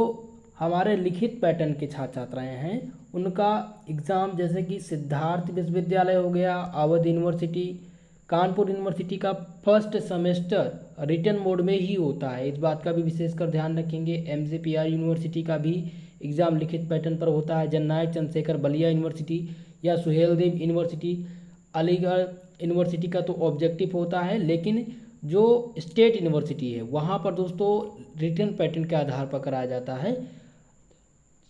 हमारे लिखित पैटर्न के छात्र छात्राएँ हैं उनका एग्ज़ाम जैसे कि सिद्धार्थ विश्वविद्यालय हो गया, अवध यूनिवर्सिटी, कानपुर यूनिवर्सिटी का फर्स्ट सेमेस्टर रिटन मोड में ही होता है। इस बात का भी विशेषकर ध्यान रखेंगे। MGPR यूनिवर्सिटी का भी एग्ज़ाम लिखित पैटर्न पर होता है। जननायक चंद्रशेखर बलिया यूनिवर्सिटी या सुहेलदेव यूनिवर्सिटी, अलीगढ़ यूनिवर्सिटी का तो ऑब्जेक्टिव होता है, लेकिन जो स्टेट यूनिवर्सिटी है वहाँ पर दोस्तों रिटन पैटर्न के आधार पर कराया जाता है।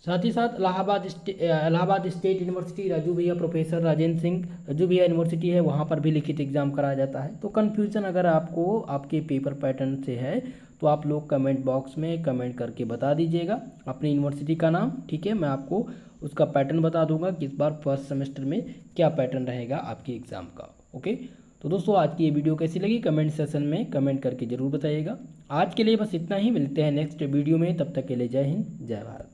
साथ ही साथ इलाहाबाद स्टेट यूनिवर्सिटी, राजू भैया प्रोफेसर राजेंद्र सिंह राजू भैया यूनिवर्सिटी है, वहाँ पर भी लिखित एग्जाम कराया जाता है। तो कन्फ्यूज़न अगर आपको आपके पेपर पैटर्न से है तो आप लोग कमेंट बॉक्स में कमेंट करके बता दीजिएगा अपनी यूनिवर्सिटी का नाम, ठीक है। मैं आपको उसका पैटर्न बता दूंगा कि इस बार फर्स्ट सेमेस्टर में क्या पैटर्न रहेगा आपके एग्ज़ाम का। ओके, तो दोस्तों आज की ये वीडियो कैसी लगी कमेंट सेशन में कमेंट करके ज़रूर बताइएगा। आज के लिए बस इतना ही, मिलते हैं नेक्स्ट वीडियो में, तब तक के लिए जय हिंद जय भारत।